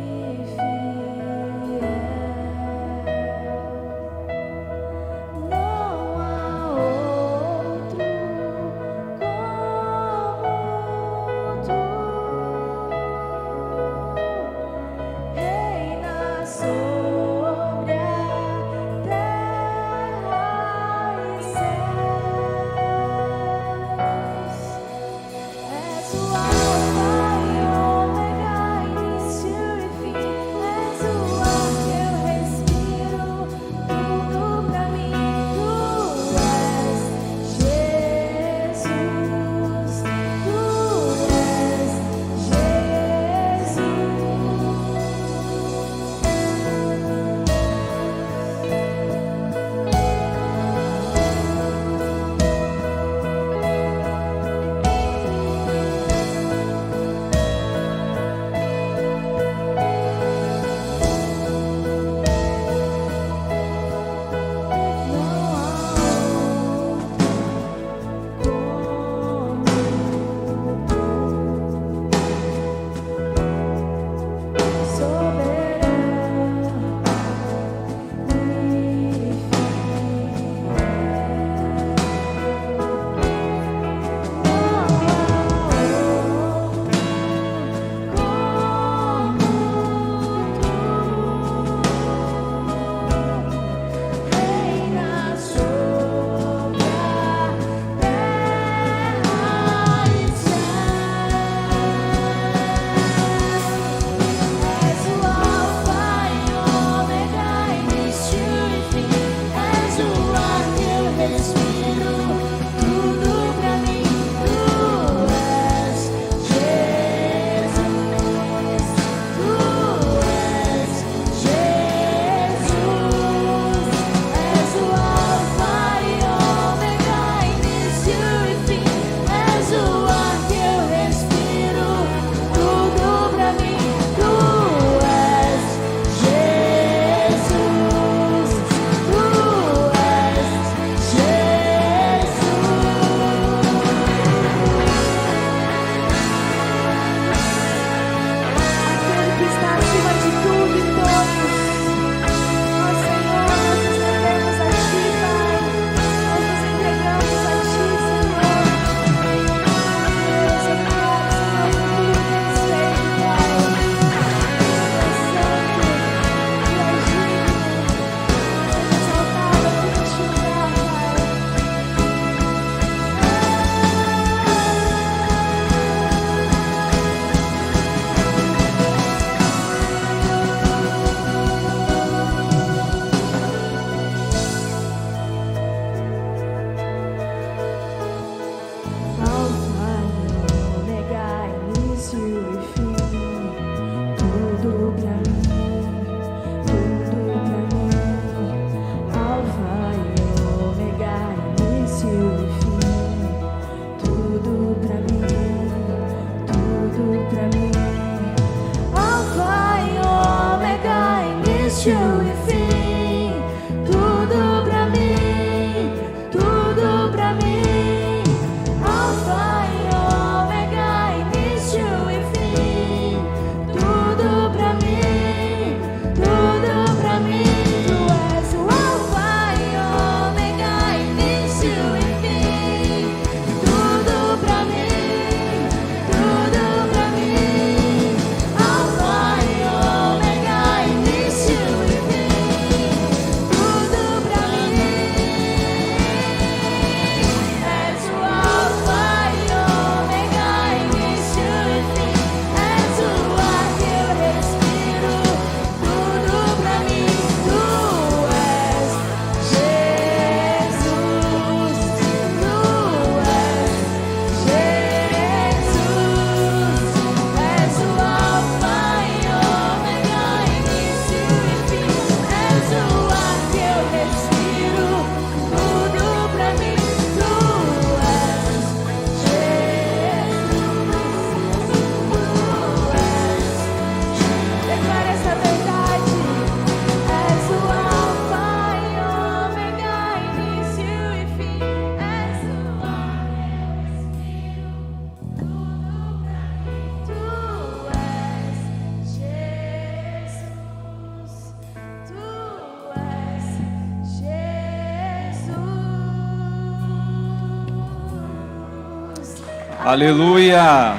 Aleluia.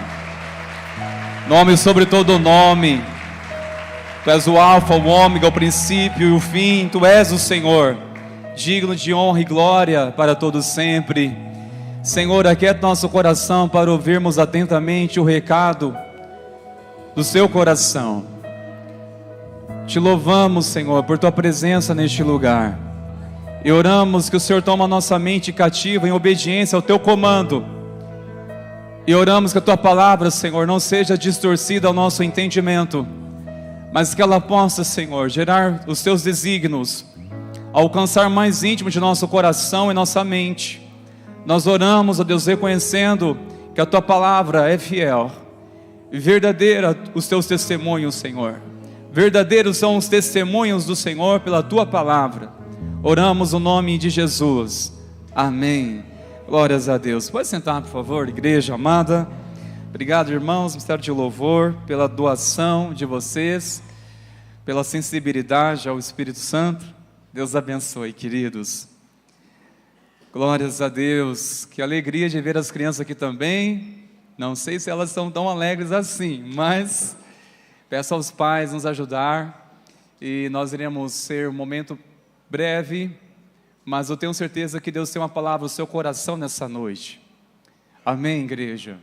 Nome sobre todo nome. Tu és o alfa, o ômega, o princípio e o fim. Tu és o Senhor, digno de honra e glória para todos sempre. Senhor, aquieta nosso coração para ouvirmos atentamente o recado do seu coração. Te louvamos, Senhor, por tua presença neste lugar. E oramos que o Senhor tome a nossa mente cativa em obediência ao teu comando. E oramos que a tua palavra, Senhor, não seja distorcida ao nosso entendimento, mas que ela possa, Senhor, gerar os teus desígnios, alcançar mais íntimo de nosso coração e nossa mente. Nós oramos, ó Deus, reconhecendo que a tua palavra é fiel e verdadeira os teus testemunhos, Senhor. Verdadeiros são os testemunhos do Senhor pela tua palavra. Oramos no nome de Jesus. Amém. Glórias a Deus. Pode sentar, por favor, igreja amada. Obrigado, irmãos, Ministério de Louvor, pela doação de vocês, pela sensibilidade ao Espírito Santo. Deus abençoe, queridos. Glórias a Deus. Que alegria de ver as crianças aqui também. Não sei se elas são tão alegres assim, mas peço aos pais nos ajudar. E nós iremos ser um momento breve, mas eu tenho certeza que Deus tem uma palavra no seu coração nessa noite. Amém, igreja?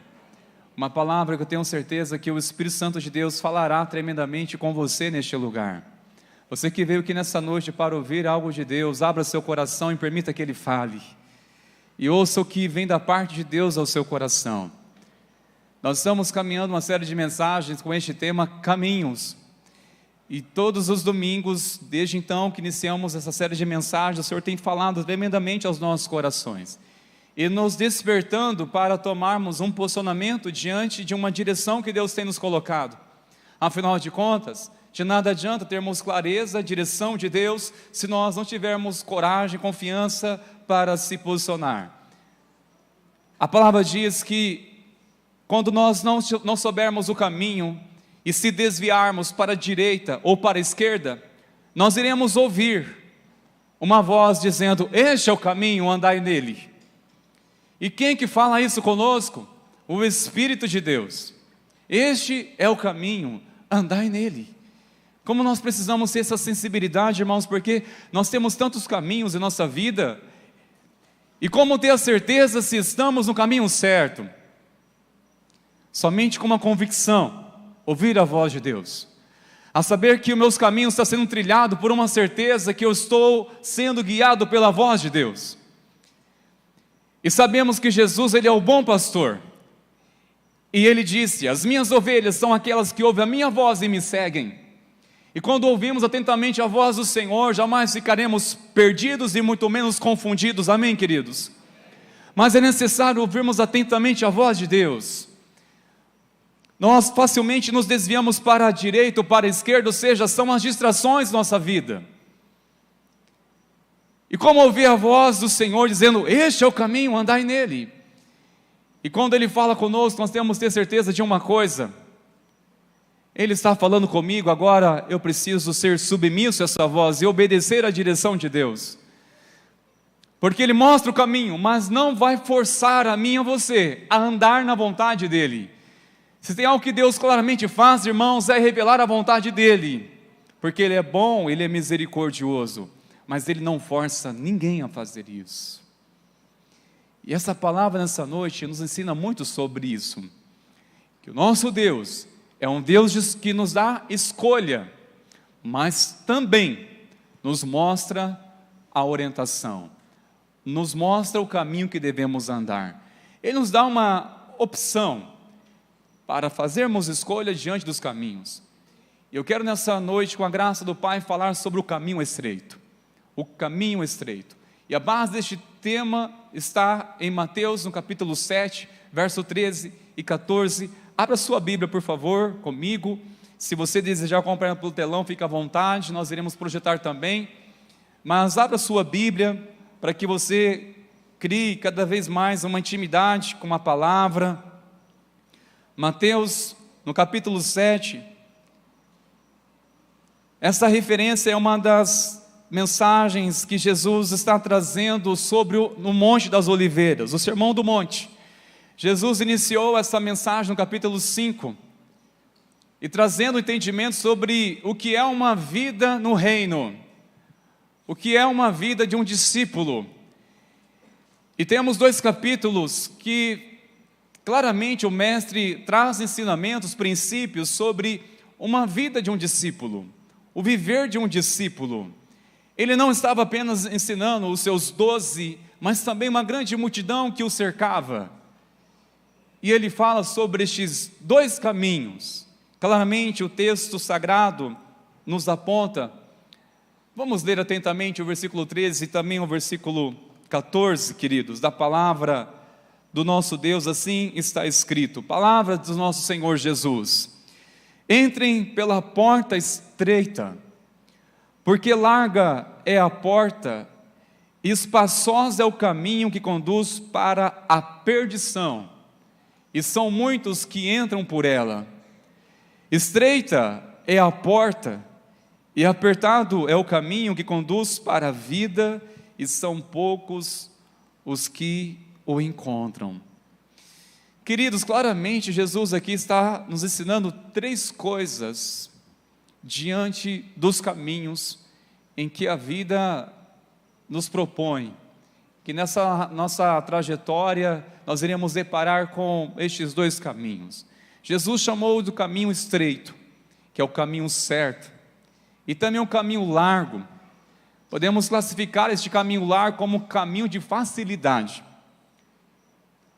Uma palavra que eu tenho certeza que o Espírito Santo de Deus falará tremendamente com você neste lugar. Você que veio aqui nessa noite para ouvir algo de Deus, abra seu coração e permita que Ele fale. E ouça o que vem da parte de Deus ao seu coração. Nós estamos caminhando uma série de mensagens com este tema, caminhos. E todos os domingos, desde então que iniciamos essa série de mensagens, o Senhor tem falado tremendamente aos nossos corações. E nos despertando para tomarmos um posicionamento diante de uma direção que Deus tem nos colocado. Afinal de contas, de nada adianta termos clareza, direção de Deus, se nós não tivermos coragem, confiança para se posicionar. A palavra diz que quando nós não soubermos o caminho e se desviarmos para a direita ou para a esquerda, nós iremos ouvir uma voz dizendo: este é o caminho, andai nele. E quem que fala isso conosco? O Espírito de Deus. Este é o caminho, andai nele. Como nós precisamos ter essa sensibilidade, irmãos, porque nós temos tantos caminhos em nossa vida. E como ter a certeza se estamos no caminho certo? Somente com uma convicção, ouvir a voz de Deus. A saber que os meus caminhos estão sendo trilhados por uma certeza que eu estou sendo guiado pela voz de Deus. E sabemos que Jesus, Ele é o bom pastor. E Ele disse: as minhas ovelhas são aquelas que ouvem a minha voz e me seguem. E quando ouvimos atentamente a voz do Senhor, jamais ficaremos perdidos e muito menos confundidos. Amém, queridos? Mas é necessário ouvirmos atentamente a voz de Deus. Nós facilmente nos desviamos para a direita ou para a esquerda, ou seja, são as distrações da nossa vida. E como ouvir a voz do Senhor dizendo: este é o caminho, andai nele. E quando Ele fala conosco, nós temos que ter certeza de uma coisa: Ele está falando comigo, agora eu preciso ser submisso a essa voz e obedecer à direção de Deus. Porque Ele mostra o caminho, mas não vai forçar a mim e a você a andar na vontade dEle. Se tem algo que Deus claramente faz, irmãos, é revelar a vontade dEle. Porque Ele é bom, Ele é misericordioso, mas Ele não força ninguém a fazer isso. E essa palavra nessa noite nos ensina muito sobre isso. Que o nosso Deus é um Deus que nos dá escolha, mas também nos mostra a orientação, nos mostra o caminho que devemos andar. Ele nos dá uma opção para fazermos escolha diante dos caminhos. Eu quero nessa noite, com a graça do Pai, falar sobre o caminho estreito. O caminho estreito. E a base deste tema está em Mateus, no capítulo 7, verso 13 e 14. Abra sua Bíblia, por favor, comigo. Se você desejar acompanhar pelo telão, fique à vontade, nós iremos projetar também. Mas abra sua Bíblia para que você crie cada vez mais uma intimidade com a palavra. Mateus, no capítulo 7, essa referência é uma das mensagens que Jesus está trazendo sobre no Monte das Oliveiras, o Sermão do Monte. Jesus iniciou essa mensagem no capítulo 5, e trazendo entendimento sobre o que é uma vida no reino, o que é uma vida de um discípulo. E temos 2 capítulos que claramente o mestre traz ensinamentos, princípios sobre uma vida de um discípulo, o viver de um discípulo. Ele não estava apenas ensinando os seus 12, mas também uma grande multidão que o cercava. E ele fala sobre estes 2 caminhos. Claramente o texto sagrado nos aponta. Vamos ler atentamente o versículo 13 e também o versículo 14, queridos, da palavra do nosso Deus. Assim está escrito, palavra do nosso Senhor Jesus: entrem pela porta estreita, porque larga é a porta, e espaçoso é o caminho que conduz para a perdição, e são muitos que entram por ela. Estreita é a porta, e apertado é o caminho que conduz para a vida, e são poucos os que o encontram. Queridos, claramente Jesus aqui está nos ensinando 3 coisas diante dos caminhos em que a vida nos propõe, que nessa nossa trajetória nós iremos deparar com estes 2 caminhos. Jesus chamou do caminho estreito, que é o caminho certo, e também o caminho largo. Podemos classificar este caminho largo como caminho de facilidade.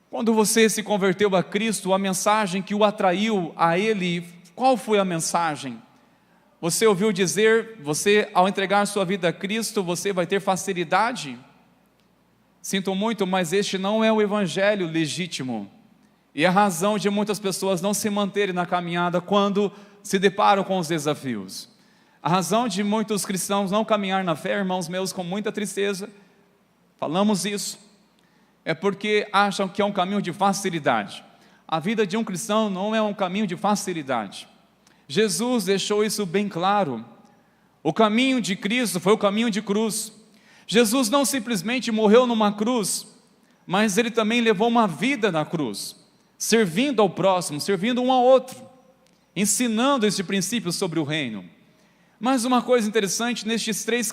Quando você se converteu a Cristo, a mensagem que o atraiu a Ele, qual foi a mensagem? Você ouviu dizer, ao entregar sua vida a Cristo, você vai ter facilidade? Sinto muito, mas este não é o evangelho legítimo. E a razão de muitas pessoas não se manterem na caminhada quando se deparam com os desafios. A razão de muitos cristãos não caminhar na fé, irmãos meus, com muita tristeza, falamos isso, é porque acham que é um caminho de facilidade. A vida de um cristão não é um caminho de facilidade. Jesus deixou isso bem claro. O caminho de Cristo foi o caminho de cruz. Jesus não simplesmente morreu numa cruz, mas Ele também levou uma vida na cruz, servindo ao próximo, servindo um ao outro, ensinando esse princípio sobre o reino. Mas uma coisa interessante, nesses 2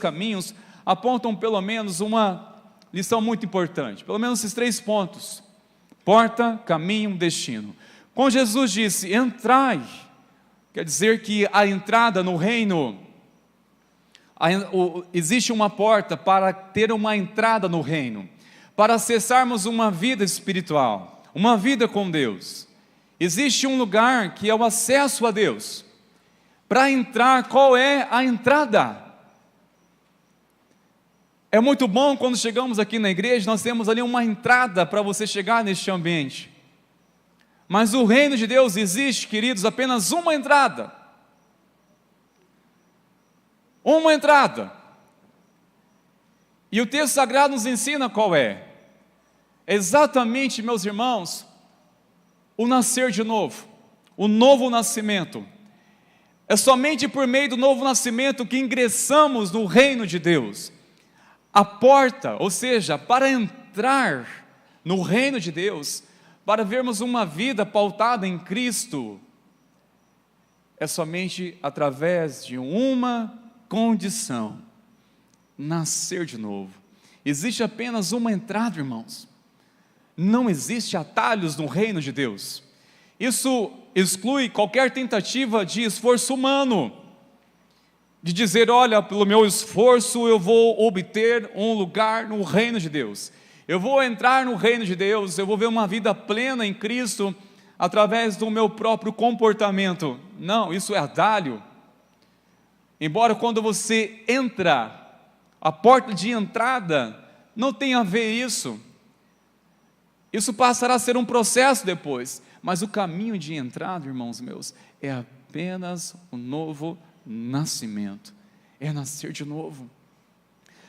caminhos, apontam pelo menos uma lição muito importante, pelo menos esses 3 pontos: porta, caminho, destino. Quando Jesus disse, entrai, quer dizer que a entrada no reino, existe uma porta para ter uma entrada no reino, para acessarmos uma vida espiritual, uma vida com Deus. Existe um lugar que é o acesso a Deus. Para entrar, qual é a entrada? É muito bom quando chegamos aqui na igreja, nós temos ali uma entrada para você chegar neste ambiente. Mas o reino de Deus existe, queridos, apenas uma entrada. Uma entrada. E o texto sagrado nos ensina qual é. Exatamente, meus irmãos, o nascer de novo, o novo nascimento. É somente por meio do novo nascimento que ingressamos no reino de Deus. A porta, ou seja, para entrar no reino de Deus, para vermos uma vida pautada em Cristo, é somente através de uma condição: nascer de novo. Existe apenas uma entrada, irmãos. Não existe atalhos no reino de Deus. Isso exclui qualquer tentativa de esforço humano, de dizer, olha, pelo meu esforço eu vou obter um lugar no reino de Deus. Eu vou entrar no reino de Deus, eu vou ver uma vida plena em Cristo através do meu próprio comportamento. Não, isso é atalho. Embora quando você entra, a porta de entrada não tenha a ver isso. Isso passará a ser um processo depois. Mas o caminho de entrada, irmãos meus, é apenas o novo nascimento. É nascer de novo.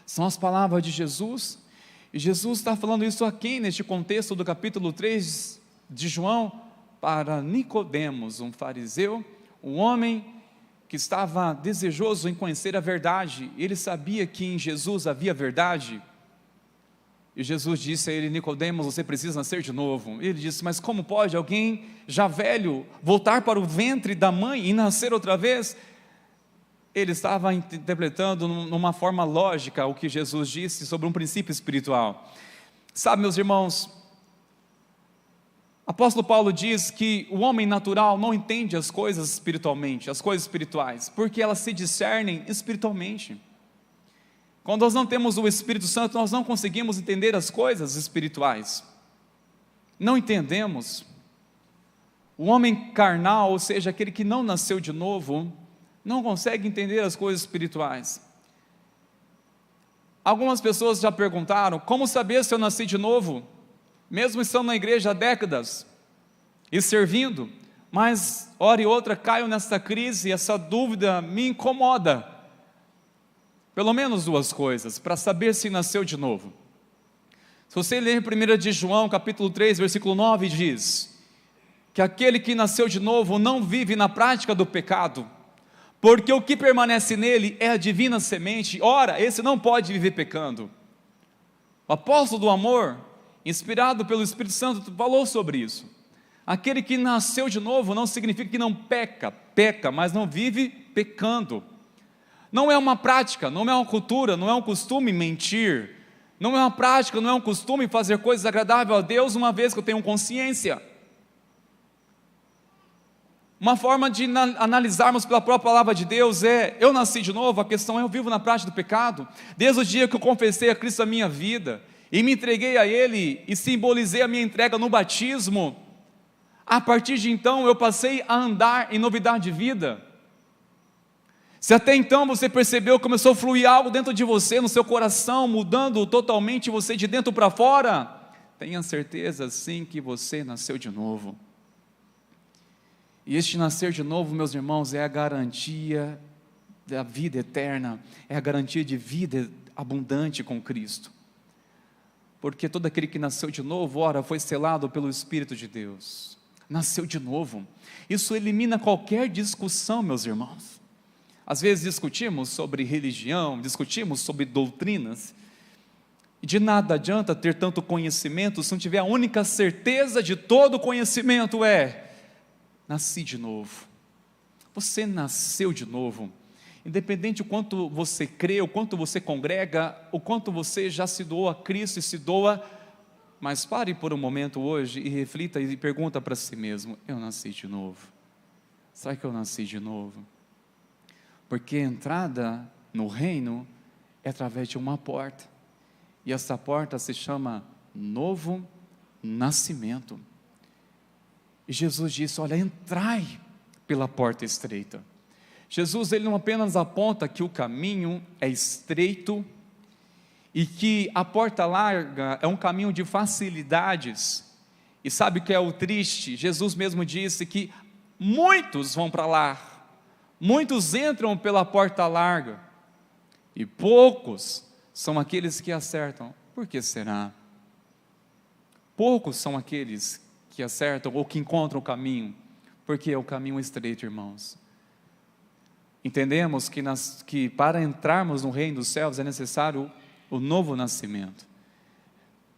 São as palavras de Jesus. E Jesus está falando isso aqui, neste contexto do capítulo 3 de João, para Nicodemos, um fariseu, um homem que estava desejoso em conhecer a verdade. Ele sabia que em Jesus havia verdade. E Jesus disse a ele: Nicodemos, você precisa nascer de novo. Ele disse: mas como pode alguém já velho voltar para o ventre da mãe e nascer outra vez? Ele estava interpretando numa forma lógica o que Jesus disse sobre um princípio espiritual. Sabe, meus irmãos, apóstolo Paulo diz que o homem natural não entende as coisas espiritualmente, as coisas espirituais, porque elas se discernem espiritualmente. Quando nós não temos o Espírito Santo, nós não conseguimos entender as coisas espirituais. Não entendemos. O homem carnal, ou seja, aquele que não nasceu de novo, não consegue entender as coisas espirituais. Algumas pessoas já perguntaram: como saber se eu nasci de novo? Mesmo estando na igreja há décadas e servindo, mas hora e outra caio nessa crise, essa dúvida me incomoda. Pelo menos duas coisas, para saber se nasceu de novo. Se você ler 1 de João, capítulo 3, versículo 9, diz que aquele que nasceu de novo não vive na prática do pecado, porque o que permanece nele é a divina semente. Ora, esse não pode viver pecando. O apóstolo do amor, inspirado pelo Espírito Santo, falou sobre isso. Aquele que nasceu de novo não significa que não peca, mas não vive pecando. Não é uma prática, não é uma cultura, não é um costume mentir, não é uma prática, não é um costume fazer coisas agradáveis a Deus, uma vez que eu tenho consciência. Uma forma de analisarmos pela própria palavra de Deus é: eu nasci de novo, a questão é: eu vivo na prática do pecado? Desde o dia que eu confessei a Cristo a minha vida, e me entreguei a Ele, e simbolizei a minha entrega no batismo, a partir de então eu passei a andar em novidade de vida. Se até então você percebeu, começou a fluir algo dentro de você, no seu coração, mudando totalmente você de dentro para fora, tenha certeza sim que você nasceu de novo. E este nascer de novo, meus irmãos, é a garantia da vida eterna, é a garantia de vida abundante com Cristo. Porque todo aquele que nasceu de novo, ora, foi selado pelo Espírito de Deus. Nasceu de novo. Isso elimina qualquer discussão, meus irmãos. Às vezes discutimos sobre religião, discutimos sobre doutrinas, e de nada adianta ter tanto conhecimento se não tiver a única certeza de todo o conhecimento: nasci de novo. Você nasceu de novo. Independente do quanto você crê, o quanto você congrega, o quanto você já se doou a Cristo e se doa, mas pare por um momento hoje e reflita e pergunta para si mesmo: eu nasci de novo? Será que eu nasci de novo? Porque a entrada no reino é através de uma porta, e essa porta se chama novo nascimento. E Jesus disse: olha, entrai pela porta estreita. Jesus, ele não apenas aponta que o caminho é estreito e que a porta larga é um caminho de facilidades. E sabe o que é o triste? Jesus mesmo disse que muitos vão para lá, muitos entram pela porta larga e poucos são aqueles que acertam. Por que será? Poucos são aqueles que acertam ou que encontram o caminho, porque é o caminho estreito, irmãos. Entendemos que para entrarmos no reino dos céus é necessário o novo nascimento.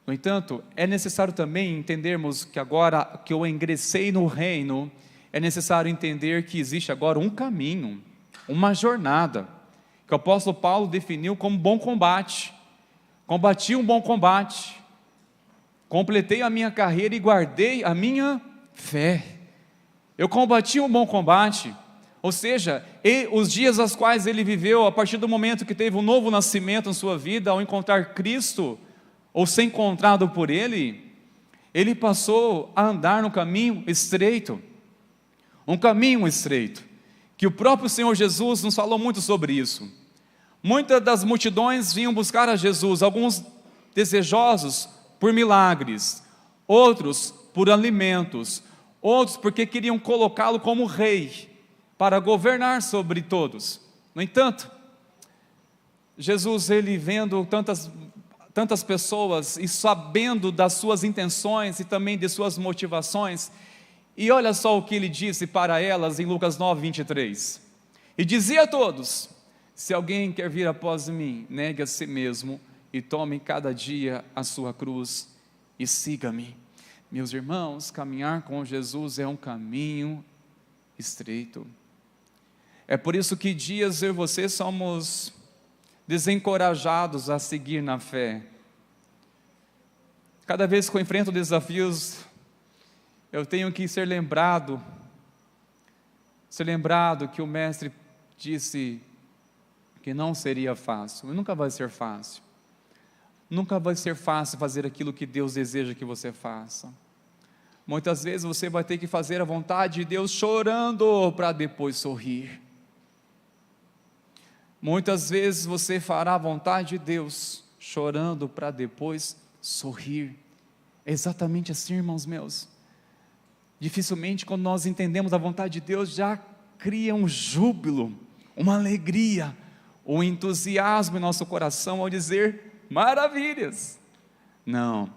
No entanto, é necessário também entendermos que agora que eu ingressei no reino, é necessário entender que existe agora um caminho, uma jornada, que o apóstolo Paulo definiu como bom combate. Combati um bom combate, completei a minha carreira e guardei a minha fé. Eu combati um bom combate, ou seja, os dias aos quais ele viveu, a partir do momento que teve um novo nascimento em sua vida, ao encontrar Cristo, ou ser encontrado por Ele, ele passou a andar no caminho estreito, um caminho estreito, que o próprio Senhor Jesus nos falou muito sobre isso. Muitas das multidões vinham buscar a Jesus, alguns desejosos por milagres, outros por alimentos, outros porque queriam colocá-lo como rei, para governar sobre todos. No entanto, Jesus, ele vendo tantas pessoas e sabendo das suas intenções e também de suas motivações, e olha só o que ele disse para elas em Lucas 9, 23. E dizia a todos: se alguém quer vir após mim, negue a si mesmo e tome cada dia a sua cruz e siga-me. Meus irmãos, caminhar com Jesus é um caminho estreito. É por isso que dias eu e você somos desencorajados a seguir na fé. Cada vez que eu enfrento desafios, eu tenho que ser lembrado que o Mestre disse que não seria fácil, e nunca vai ser fácil. Nunca vai ser fácil fazer aquilo que Deus deseja que você faça. Muitas vezes você vai ter que fazer a vontade de Deus chorando para depois sorrir. Muitas vezes você fará a vontade de Deus chorando para depois sorrir. É exatamente assim, irmãos meus. Dificilmente, quando nós entendemos a vontade de Deus, já cria um júbilo, uma alegria, um entusiasmo em nosso coração ao dizer maravilhas. Não,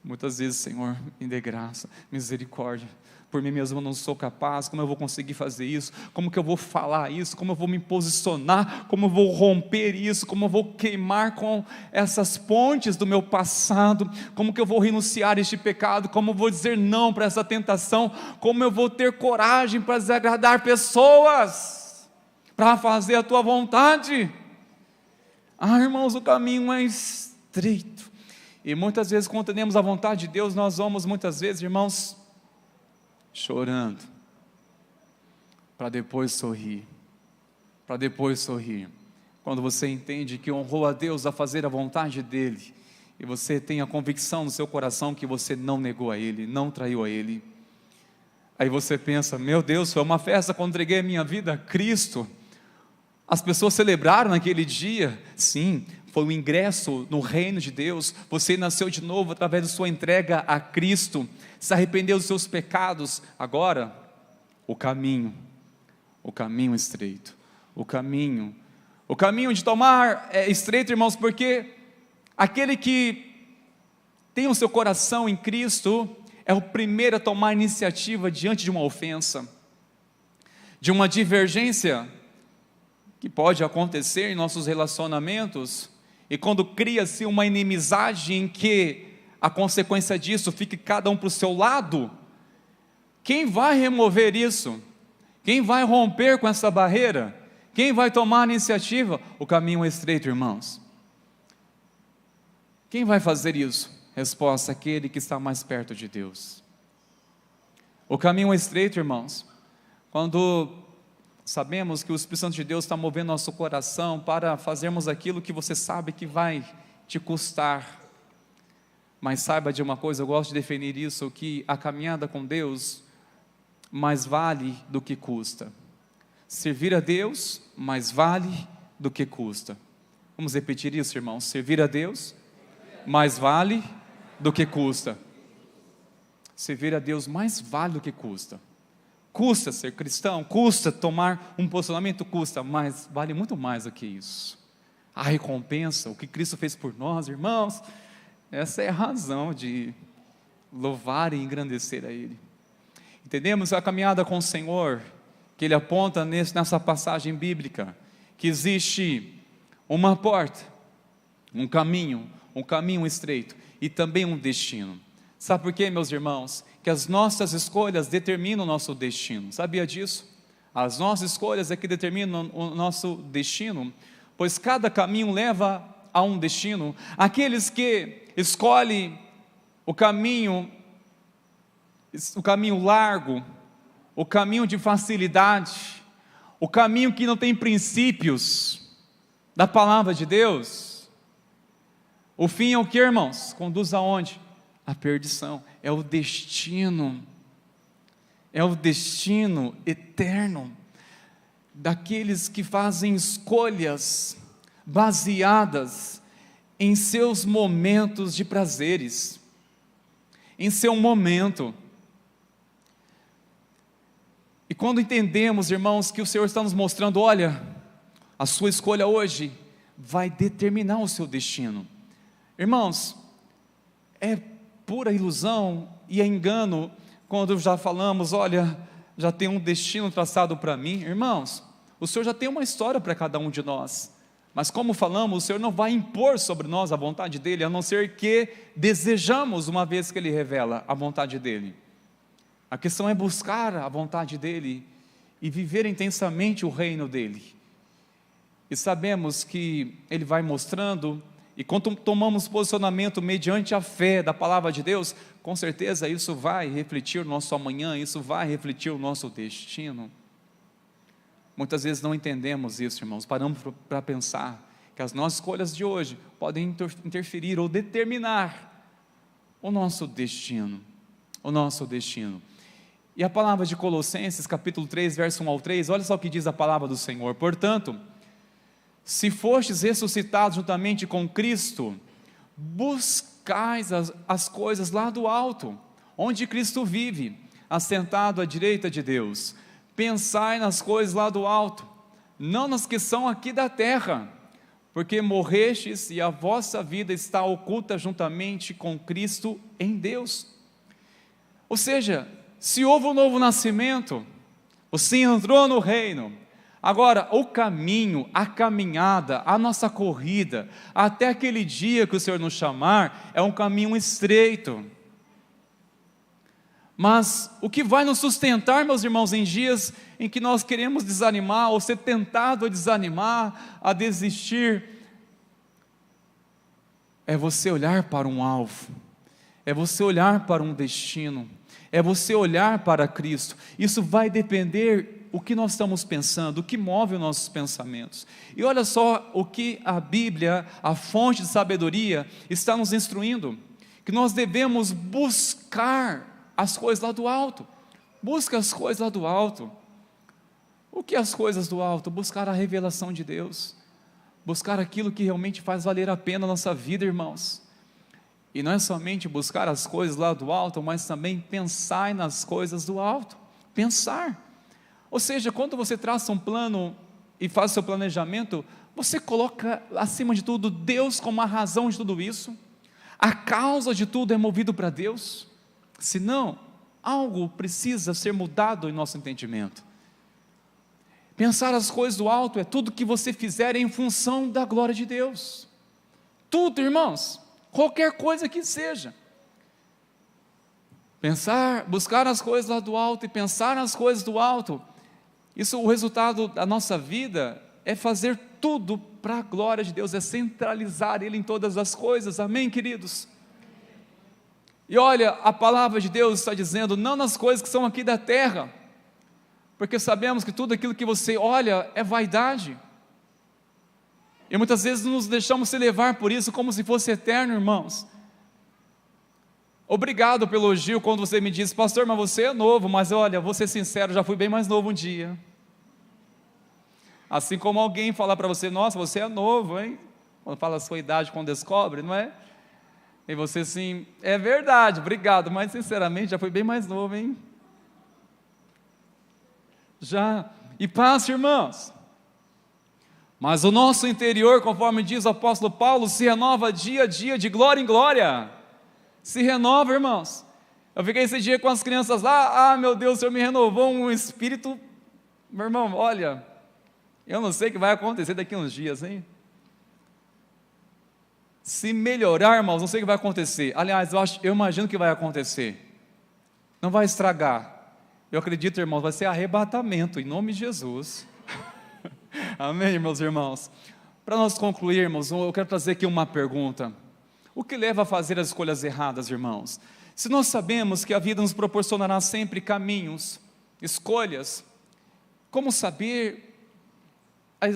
muitas vezes, Senhor, me dê graça, misericórdia, por mim mesmo eu não sou capaz. Como eu vou conseguir fazer isso? Como que eu vou falar isso? Como eu vou me posicionar? Como eu vou romper isso? Como eu vou queimar com essas pontes do meu passado? Como que eu vou renunciar a este pecado? Como eu vou dizer não para essa tentação? Como eu vou ter coragem para desagradar pessoas? Para fazer a tua vontade? Irmãos, o caminho é estreito, e muitas vezes quando temos a vontade de Deus, nós vamos muitas vezes, irmãos, chorando, para depois sorrir, quando você entende que honrou a Deus a fazer a vontade dEle, e você tem a convicção no seu coração que você não negou a Ele, não traiu a Ele, aí você pensa, meu Deus, foi uma festa quando entreguei a minha vida a Cristo. As pessoas celebraram naquele dia, sim, foi o ingresso no reino de Deus. Você nasceu de novo através da sua entrega a Cristo, se arrependeu dos seus pecados. Agora, o caminho estreito, o caminho de tomar é estreito, irmãos, porque aquele que tem o seu coração em Cristo é o primeiro a tomar iniciativa diante de uma ofensa, de uma divergência que pode acontecer em nossos relacionamentos, e quando cria-se uma inimizade em que a consequência disso fique cada um para o seu lado, quem vai remover isso? Quem vai romper com essa barreira? Quem vai tomar a iniciativa? O caminho é estreito, irmãos. Quem vai fazer isso? Resposta: aquele que está mais perto de Deus. O caminho é estreito, irmãos, quando sabemos que o Espírito Santo de Deus está movendo nosso coração para fazermos aquilo que você sabe que vai te custar. Mas saiba de uma coisa, eu gosto de definir isso, que a caminhada com Deus mais vale do que custa. Servir a Deus mais vale do que custa. Vamos repetir isso, irmãos. Servir a Deus mais vale do que custa. Servir a Deus mais vale do que custa. Custa ser cristão, custa tomar um posicionamento, custa, mas vale muito mais do que isso. A recompensa, o que Cristo fez por nós, irmãos, essa é a razão de louvar e engrandecer a Ele. Entendemos a caminhada com o Senhor, que Ele aponta nessa passagem bíblica, que existe uma porta, um caminho estreito e também um destino. Sabe por quê, meus irmãos? Que as nossas escolhas determinam o nosso destino. Sabia disso? As nossas escolhas é que determinam o nosso destino, pois cada caminho leva a um destino. Aqueles que escolhem o caminho largo, o caminho de facilidade, o caminho que não tem princípios da palavra de Deus, o fim é o que, irmãos? Conduz aonde? A perdição. É o destino eterno daqueles que fazem escolhas baseadas em seus momentos de prazeres, em seu momento. E quando entendemos, irmãos, que o Senhor está nos mostrando, olha, a sua escolha hoje vai determinar o seu destino. Irmãos, é pura ilusão e é engano quando já falamos, olha, já tem um destino traçado para mim. Irmãos, o Senhor já tem uma história para cada um de nós, Mas como falamos, o Senhor não vai impor sobre nós a vontade dEle, a não ser que desejamos, uma vez que Ele revela a vontade dEle. A questão é buscar a vontade dEle e viver intensamente o reino dEle. E sabemos que Ele vai mostrando, e quando tomamos posicionamento mediante a fé da palavra de Deus, com certeza isso vai refletir o nosso amanhã, isso vai refletir o nosso destino. Muitas vezes não entendemos isso, irmãos, paramos para pensar que as nossas escolhas de hoje podem interferir ou determinar o nosso destino, E a palavra de Colossenses, capítulo 3, verso 1 ao 3, olha só o que diz a palavra do Senhor: portanto, se fostes ressuscitados juntamente com Cristo, buscais as coisas lá do alto, onde Cristo vive, assentado à direita de Deus. Pensai nas coisas lá do alto, não nas que são aqui da terra, porque morrestes e a vossa vida está oculta juntamente com Cristo em Deus. Ou seja, se houve um novo nascimento, você entrou no reino. Agora, o caminho, a caminhada, a nossa corrida, até aquele dia que o Senhor nos chamar, é um caminho estreito. Mas o que vai nos sustentar, meus irmãos, em dias em que nós queremos desanimar, ou ser tentado a desanimar, a desistir, é você olhar para um alvo, é você olhar para um destino, é você olhar para Cristo. Isso vai depender o que nós estamos pensando, o que move os nossos pensamentos. E olha só o que a Bíblia, a fonte de sabedoria, está nos instruindo, que nós devemos buscar as coisas lá do alto. Busca as coisas lá do alto. O que as coisas do alto? Buscar a revelação de Deus, buscar aquilo que realmente faz valer a pena a nossa vida, irmãos. E não é somente buscar as coisas lá do alto, mas também pensar nas coisas do alto. Pensar. Ou seja, quando você traça um plano e faz o seu planejamento, você coloca acima de tudo Deus como a razão de tudo isso. A causa de tudo é movido para Deus. Senão, algo precisa ser mudado em nosso entendimento. Pensar as coisas do alto é tudo que você fizer em função da glória de Deus. Tudo, irmãos, qualquer coisa que seja. Buscar as coisas lá do alto e pensar nas coisas do alto, isso, o resultado da nossa vida é fazer tudo para a glória de Deus, é centralizar Ele em todas as coisas, amém, queridos? E olha, a palavra de Deus está dizendo, não nas coisas que são aqui da terra, porque sabemos que tudo aquilo que você olha é vaidade, e muitas vezes nos deixamos se levar por isso como se fosse eterno, irmãos. Obrigado pelo elogio quando você me diz, pastor, mas você é novo, mas olha, vou ser sincero, já fui bem mais novo um dia. Assim como alguém falar para você, nossa, você é novo, hein? Quando fala a sua idade, quando descobre, não é? E você assim, é verdade, obrigado, mas sinceramente já fui bem mais novo, hein? Já, e passa, irmãos. Mas o nosso interior, conforme diz o apóstolo Paulo, se renova dia a dia, de glória em glória. Se renova, irmãos. Eu fiquei esse dia com as crianças lá, meu Deus, o Senhor me renovou um espírito. Meu irmão, olha, eu não sei o que vai acontecer daqui a uns dias, hein? Se melhorar, irmãos, não sei o que vai acontecer. Aliás, eu imagino que vai acontecer. Não vai estragar. Eu acredito, irmãos, vai ser arrebatamento, em nome de Jesus. Amém, meus irmãos? Para nós concluirmos, eu quero trazer aqui uma pergunta. O que leva a fazer as escolhas erradas, irmãos? Se nós sabemos que a vida nos proporcionará sempre caminhos, escolhas, como saber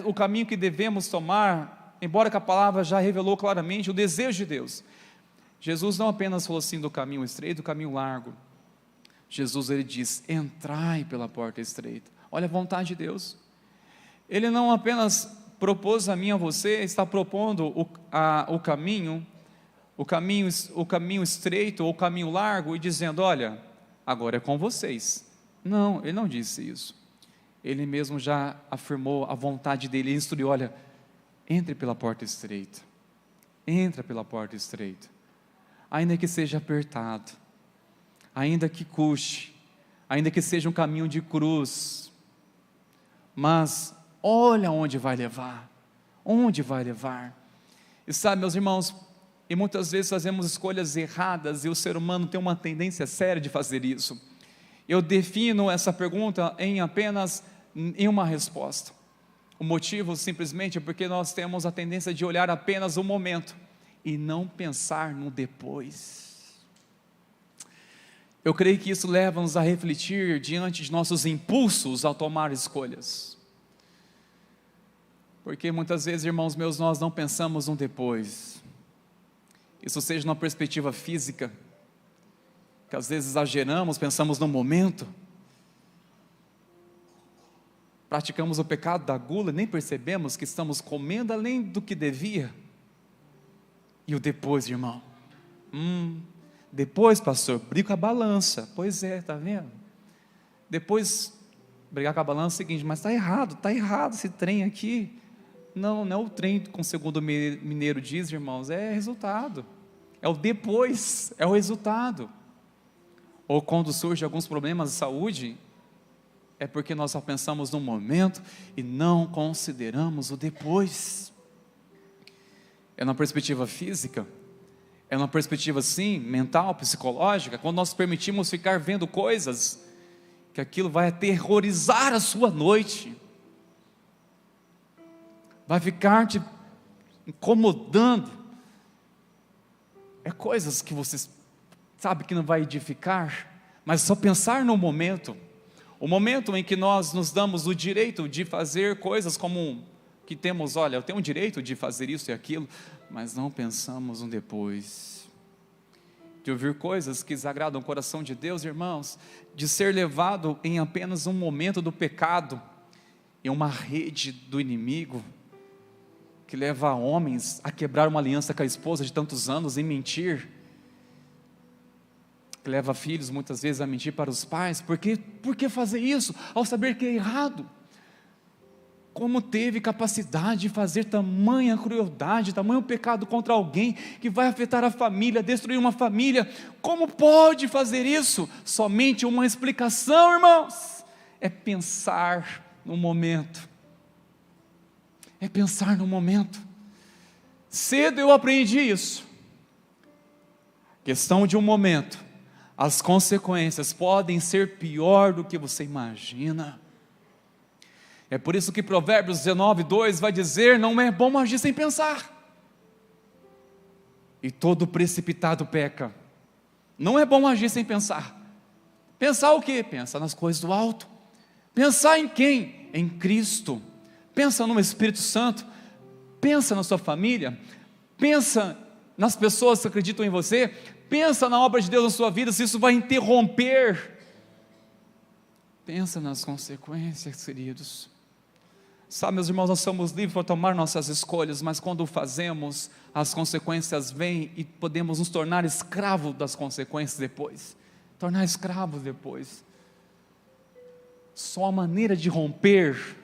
o caminho que devemos tomar, embora que a palavra já revelou claramente o desejo de Deus? Jesus não apenas falou assim do caminho estreito, do caminho largo. Jesus, ele diz, entrai pela porta estreita. Olha a vontade de Deus. Ele não apenas propôs a mim e a você, está propondo o caminho estreito ou o caminho largo e dizendo, olha, agora é com vocês. Não, ele não disse isso. Ele mesmo já afirmou a vontade dele, ele instruiu, olha, entre pela porta estreita. Entra pela porta estreita. Ainda que seja apertado, ainda que custe, ainda que seja um caminho de cruz, mas olha onde vai levar, Onde vai levar? E sabe, meus irmãos, e muitas vezes fazemos escolhas erradas, e o ser humano tem uma tendência séria de fazer isso. Eu defino essa pergunta em apenas uma resposta. O motivo simplesmente é porque nós temos a tendência de olhar apenas o momento e não pensar no depois. Eu creio que isso leva-nos a refletir diante de nossos impulsos ao tomar escolhas. Porque muitas vezes, irmãos meus, nós não pensamos no depois. Isso seja numa perspectiva física, que às vezes exageramos, pensamos no momento. Praticamos o pecado da gula e nem percebemos que estamos comendo além do que devia. E o depois, irmão? Depois, pastor, briga com a balança. Pois é, está vendo? Depois, brigar com a balança é o seguinte, mas está errado esse trem aqui. Não é o trem, como segundo o mineiro diz, irmãos, é resultado. É o depois, é o resultado. Ou quando surgem alguns problemas de saúde, é porque nós só pensamos no momento e não consideramos o depois. É na perspectiva física, é na perspectiva sim, mental, psicológica, quando nós permitimos ficar vendo coisas, que aquilo vai aterrorizar a sua noite, vai ficar te incomodando, é coisas que você sabe que não vai edificar, mas só pensar no momento, o momento em que nós nos damos o direito de fazer coisas como que temos, olha, eu tenho o direito de fazer isso e aquilo, mas não pensamos no depois, de ouvir coisas que desagradam o coração de Deus, irmãos, de ser levado em apenas um momento do pecado, em uma rede do inimigo, que leva homens a quebrar uma aliança com a esposa de tantos anos e mentir, que leva filhos muitas vezes a mentir para os pais. Por que fazer isso ao saber que é errado? Como teve capacidade de fazer tamanha crueldade, tamanho pecado contra alguém que vai afetar a família, destruir uma família? Como pode fazer isso? Somente uma explicação, irmãos, é pensar no momento. É pensar no momento. Cedo eu aprendi isso. Questão de um momento. As consequências podem ser pior do que você imagina. É por isso que Provérbios 19:2 vai dizer: não é bom agir sem pensar. E todo precipitado peca. Não é bom agir sem pensar. Pensar o quê? Pensar nas coisas do alto. Pensar em quem? Em Cristo. Pensa no Espírito Santo. Pensa na sua família. Pensa nas pessoas que acreditam em você. Pensa na obra de Deus na sua vida, se isso vai interromper. Pensa nas consequências, queridos. Sabe, meus irmãos, nós somos livres para tomar nossas escolhas, mas quando o fazemos, as consequências vêm e podemos nos tornar escravos das consequências depois. Tornar escravos depois. Só a maneira de romper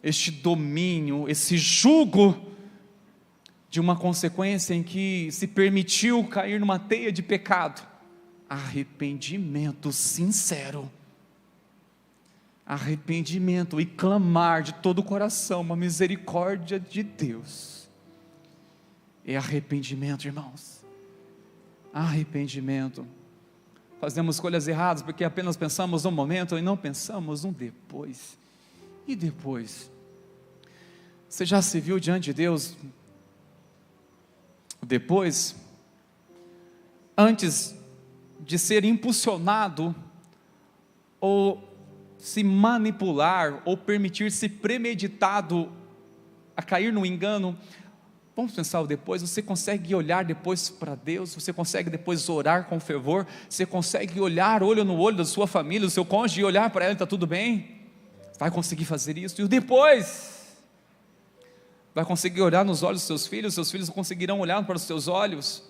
este domínio, esse jugo de uma consequência em que se permitiu cair numa teia de pecado, arrependimento sincero, arrependimento e clamar de todo o coração uma misericórdia de Deus, é arrependimento, irmãos, arrependimento. Fazemos escolhas erradas porque apenas pensamos no momento e não pensamos no depois. E depois? Você já se viu diante de Deus depois, antes de ser impulsionado, ou se manipular, ou permitir-se premeditado a cair no engano? Vamos pensar o depois. Você consegue olhar depois para Deus? Você consegue depois orar com fervor? Você consegue olhar olho no olho da sua família, do seu cônjuge, e olhar para ela e está tudo bem? Vai conseguir fazer isso? E o depois? Vai conseguir olhar nos olhos dos seus filhos conseguirão olhar para os seus olhos?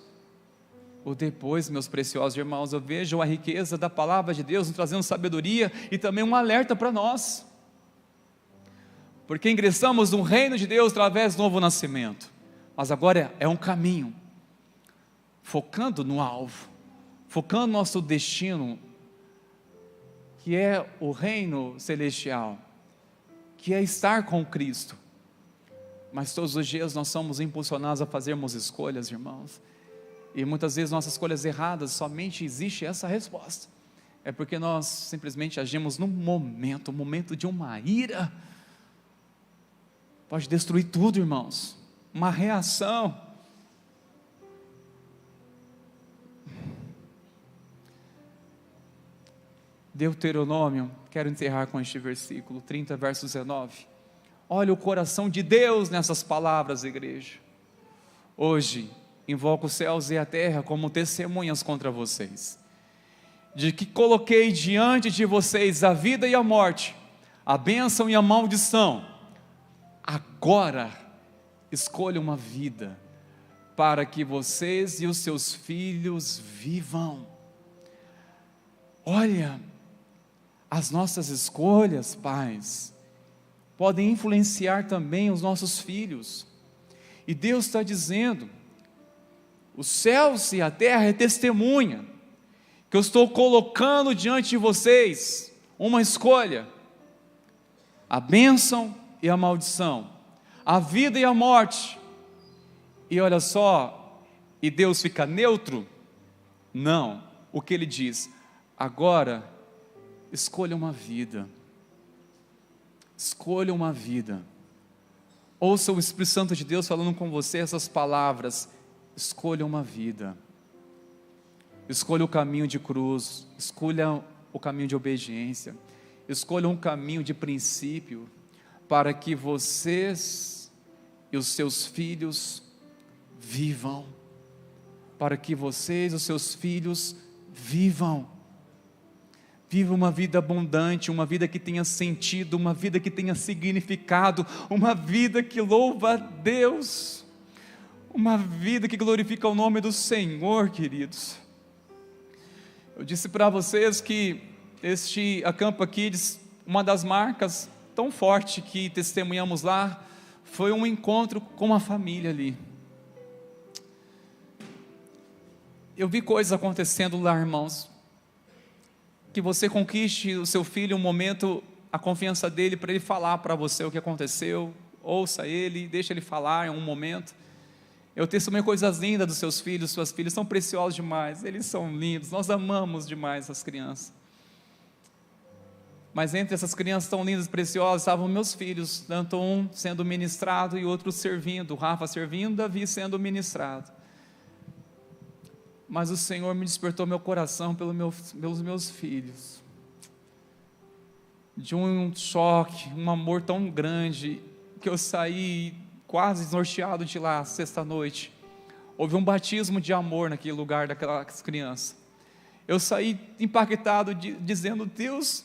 O depois, meus preciosos irmãos, eu vejo a riqueza da palavra de Deus nos trazendo sabedoria e também um alerta para nós, porque ingressamos no reino de Deus através do novo nascimento, mas agora é um caminho, focando no alvo, focando no nosso destino, que é o reino celestial, que é estar com Cristo. Mas todos os dias nós somos impulsionados a fazermos escolhas, irmãos. E muitas vezes nossas escolhas erradas, somente existe essa resposta. É porque nós simplesmente agimos num momento de uma ira. Pode destruir tudo, irmãos. Uma reação. Deuteronômio, quero encerrar com este versículo, 30, verso 19. Olha o coração de Deus nessas palavras, igreja. Hoje, invoco os céus e a terra como testemunhas contra vocês, de que coloquei diante de vocês a vida e a morte, a bênção e a maldição. Agora, escolha uma vida, para que vocês e os seus filhos vivam. Olha, as nossas escolhas, pais, podem influenciar também os nossos filhos. E Deus está dizendo, os céus e a terra é testemunha, que eu estou colocando diante de vocês uma escolha, a bênção e a maldição, a vida e a morte. E olha só, e Deus fica neutro? Não, o que Ele diz? Agora, escolha uma vida. Escolha uma vida. Ouça o Espírito Santo de Deus falando com você essas palavras. Escolha uma vida. Escolha o caminho de cruz. Escolha o caminho de obediência. Escolha um caminho de princípio, para que vocês e os seus filhos vivam. Para que vocês e os seus filhos vivam. Viva uma vida abundante, uma vida que tenha sentido, uma vida que tenha significado, uma vida que louva a Deus, uma vida que glorifica o nome do Senhor, queridos. Eu disse para vocês que este Acampa Kids, uma das marcas tão forte que testemunhamos lá, foi um encontro com a família ali. Eu vi coisas acontecendo lá, irmãos. Que você conquiste o seu filho um momento, a confiança dele, para ele falar para você o que aconteceu. Ouça ele, deixa ele falar em um momento. Eu testemunho coisas lindas dos seus filhos, suas filhas são preciosos demais, eles são lindos, nós amamos demais as crianças. Mas entre essas crianças tão lindas e preciosas, estavam meus filhos, tanto um sendo ministrado e outro servindo, o Rafa servindo, Davi sendo ministrado. Mas o Senhor me despertou meu coração pelos meus filhos, de um choque, um amor tão grande, que eu saí quase desnorteado de lá, sexta-noite. Houve um batismo de amor naquele lugar, daquelas crianças. Eu saí impactado, dizendo, Deus,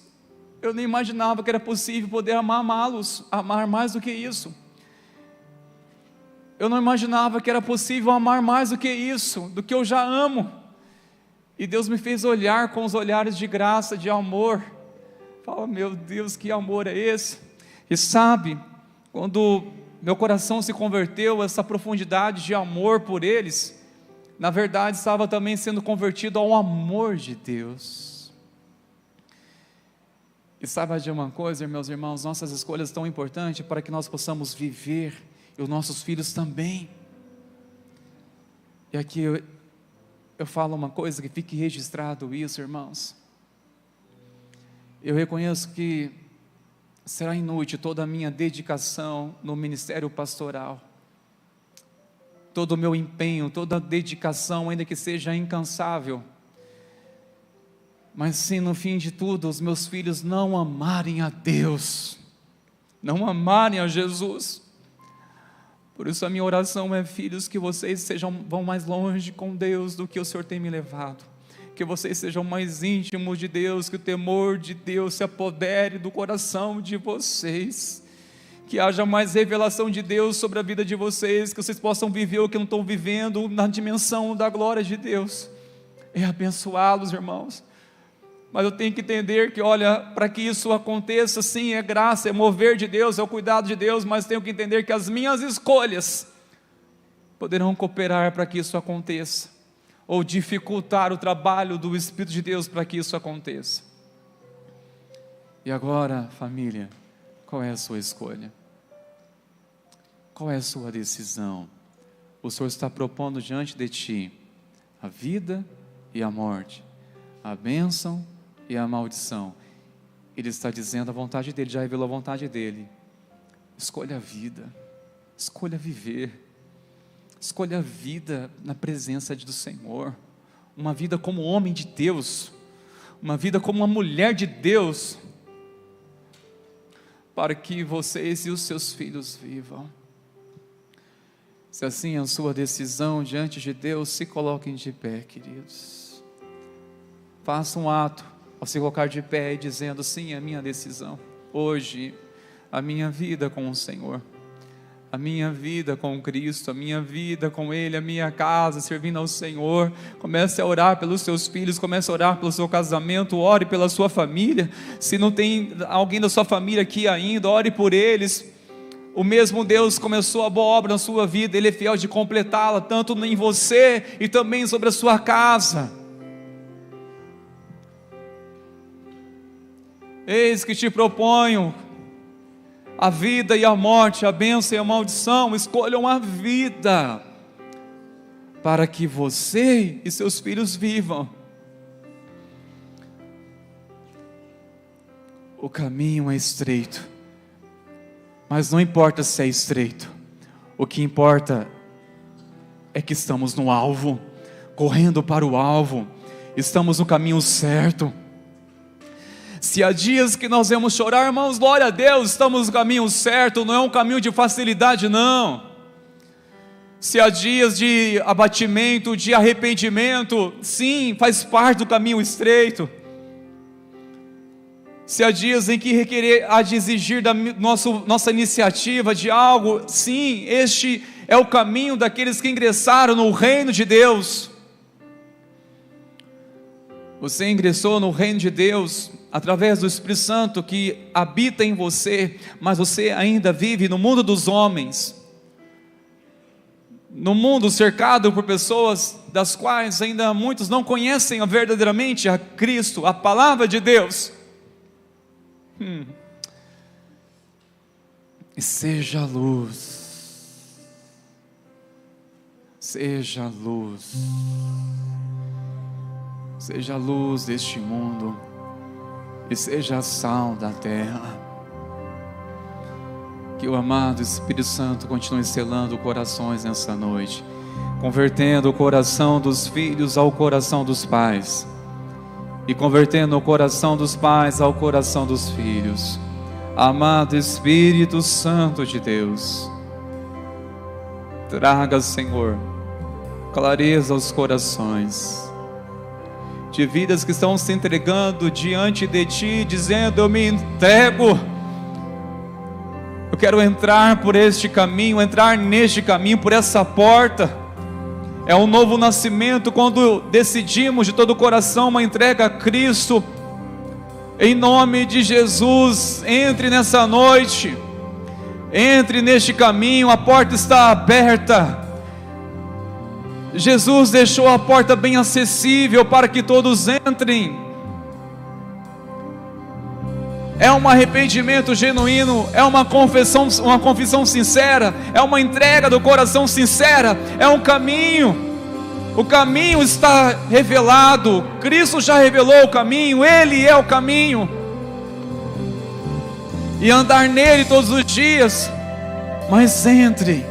eu nem imaginava que era possível poder amá-los, amar mais do que isso. Eu não imaginava que era possível amar mais do que isso, do que eu já amo. E Deus me fez olhar com os olhares de graça, de amor. Fala, meu Deus, que amor é esse? E sabe, quando meu coração se converteu, essa profundidade de amor por eles, na verdade estava também sendo convertido ao amor de Deus. E sabe de uma coisa, meus irmãos, nossas escolhas são importantes para que nós possamos viver, e os nossos filhos também. E aqui eu falo uma coisa, que fique registrado isso, irmãos. Eu reconheço que será inútil toda a minha dedicação no ministério pastoral, todo o meu empenho, toda a dedicação, ainda que seja incansável, mas se no fim de tudo os meus filhos não amarem a Deus, não amarem a Jesus. Por isso a minha oração é, filhos, que vocês vão mais longe com Deus do que o Senhor tem me levado, que vocês sejam mais íntimos de Deus, que o temor de Deus se apodere do coração de vocês, que haja mais revelação de Deus sobre a vida de vocês, que vocês possam viver o que não estão vivendo na dimensão da glória de Deus. É abençoá-los, irmãos. Mas eu tenho que entender que, olha, para que isso aconteça, sim, é graça, é mover de Deus, é o cuidado de Deus, mas tenho que entender que as minhas escolhas poderão cooperar para que isso aconteça, ou dificultar o trabalho do Espírito de Deus para que isso aconteça. E agora, família, qual é a sua escolha? Qual é a sua decisão? O Senhor está propondo diante de ti a vida e a morte, a bênção e a maldição. Ele está dizendo a vontade dele, já revelou a vontade dele. Escolha a vida, escolha viver, escolha a vida na presença do Senhor, uma vida como homem de Deus, uma vida como uma mulher de Deus, para que vocês e os seus filhos vivam. Se assim é a sua decisão diante de Deus, se coloquem de pé, queridos. Faça um ato ao se colocar de pé e dizendo: sim, é a minha decisão. Hoje, a minha vida com o Senhor, a minha vida com Cristo, a minha vida com Ele, a minha casa, servindo ao Senhor. Comece a orar pelos seus filhos, comece a orar pelo seu casamento, ore pela sua família. Se não tem alguém da sua família aqui ainda, ore por eles. O mesmo Deus começou a boa obra na sua vida, Ele é fiel de completá-la, tanto em você e também sobre a sua casa. Eis que te proponho a vida e a morte, a bênção e a maldição. Escolham a vida, para que você e seus filhos vivam. O caminho é estreito, mas não importa se é estreito, o que importa é que estamos no alvo, correndo para o alvo, estamos no caminho certo. Se há dias que nós vamos chorar, irmãos, glória a Deus, estamos no caminho certo, não é um caminho de facilidade, não. Se há dias de abatimento, de arrependimento, sim, faz parte do caminho estreito. Se há dias em que há de exigir da nossa iniciativa de algo, sim, este é o caminho daqueles que ingressaram no reino de Deus. Você ingressou no reino de Deus através do Espírito Santo que habita em você, mas você ainda vive no mundo dos homens, no mundo cercado por pessoas das quais ainda muitos não conhecem verdadeiramente a Cristo, a palavra de Deus. E seja luz, seja luz, seja a luz deste mundo, e seja a sal da terra. Que o amado Espírito Santo continue selando corações nessa noite, convertendo o coração dos filhos ao coração dos pais, e convertendo o coração dos pais ao coração dos filhos. Amado Espírito Santo de Deus, traga, Senhor, clareza aos corações de vidas que estão se entregando diante de Ti, dizendo: eu me entrego, eu quero entrar por este caminho, entrar neste caminho, por essa porta. É um novo nascimento quando decidimos de todo o coração uma entrega a Cristo. Em nome de Jesus, entre nessa noite, entre neste caminho, a porta está aberta. Jesus deixou a porta bem acessível para que todos entrem. É um arrependimento genuíno, é uma confissão sincera, é uma entrega do coração sincera, é um caminho. O caminho está revelado, Cristo já revelou o caminho, Ele é o caminho. E andar nele todos os dias. Mas entre.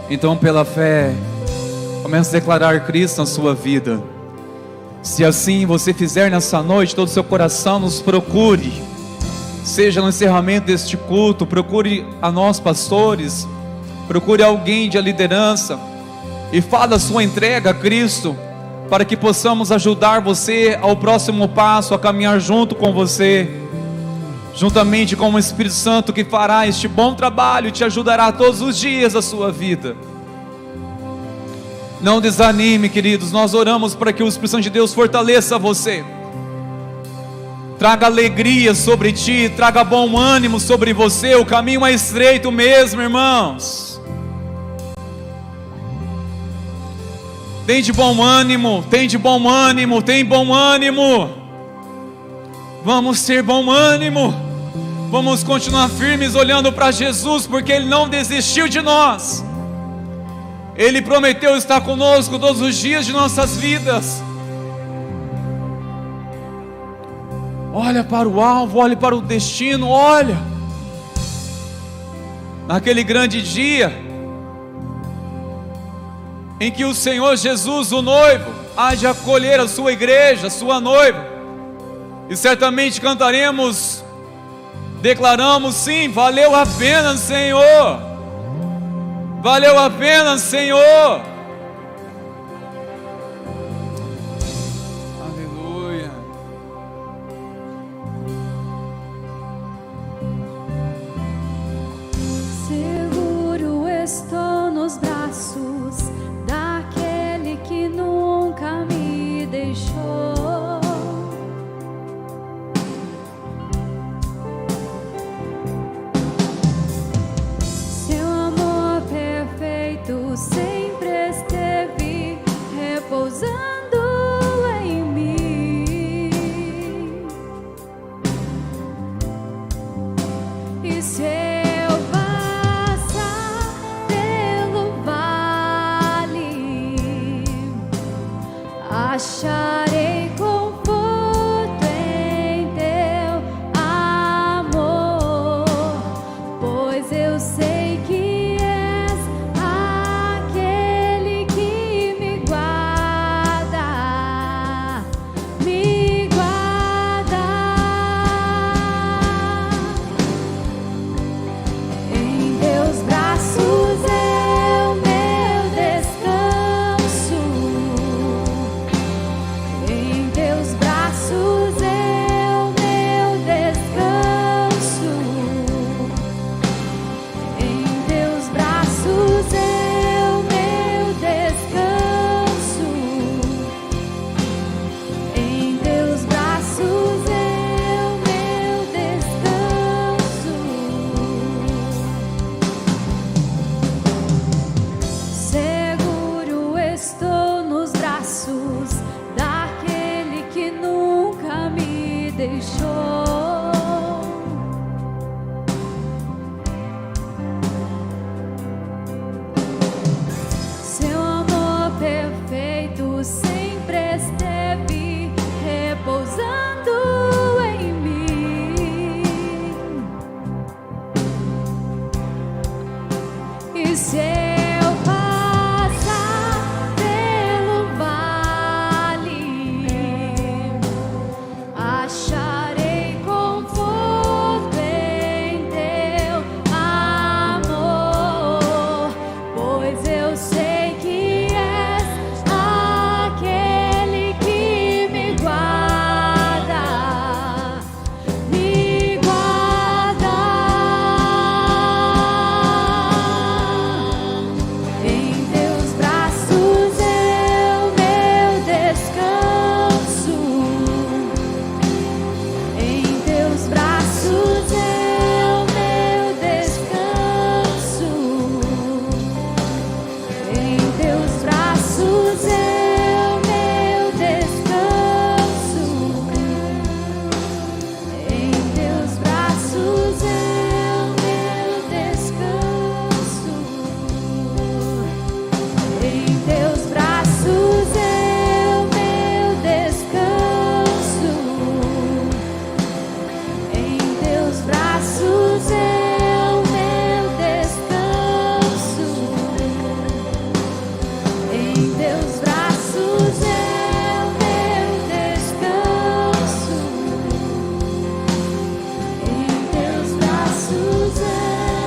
Então, pela fé, comece a declarar Cristo na sua vida. Se assim você fizer nessa noite, todo o seu coração, nos procure. Seja no encerramento deste culto, procure a nós pastores, procure alguém de liderança e fale a sua entrega a Cristo, para que possamos ajudar você ao próximo passo, a caminhar junto com você, juntamente com o Espírito Santo que fará este bom trabalho e te ajudará todos os dias da sua vida. Não desanime, queridos, nós oramos para que o Espírito Santo de Deus fortaleça você, traga alegria sobre ti, traga bom ânimo sobre você. O caminho é estreito mesmo, irmãos. Tem de bom ânimo, tem de bom ânimo, tem bom ânimo. Vamos ter bom ânimo, Vamos continuar firmes olhando para Jesus, porque Ele não desistiu de nós. Ele prometeu estar conosco todos os dias de nossas vidas. Olha para o alvo, olha para o destino, olha. Naquele grande dia em que o Senhor Jesus, o noivo, há de acolher a sua igreja, a sua noiva, e certamente cantaremos, declaramos: sim, valeu a pena, Senhor, valeu a pena, Senhor. Aleluia. Seguro estou nos braços daquele que nunca me deixou. Seu amor perfeito sempre esteve repousando em mim. E se eu passar pelo vale, acharei conforto em teu amor, pois eu sei que és aquele que me guarda, me guarda. Em teus braços é o meu descanso. Em teus braços é o meu descanso. Em teus braços é o meu descanso. Em teus braços é o meu descanso. Seguro estou nos braços daquele que nunca me deixou. Seu amor perfeito sempre esteve repousando em mim. E se eu passar pelo vale, acharei conforto em teu amor, pois eu sei que és aquele que me guarda, me guarda. Em teus braços é o meu descanso. Em teus braços é o meu descanso. Em teus braços é o meu descanso. Em teus braços é o meu descanso. Em teus braços é o meu descanso. Em teus braços é o meu descanso. Em teus braços é o meu descanso. Em teus braços é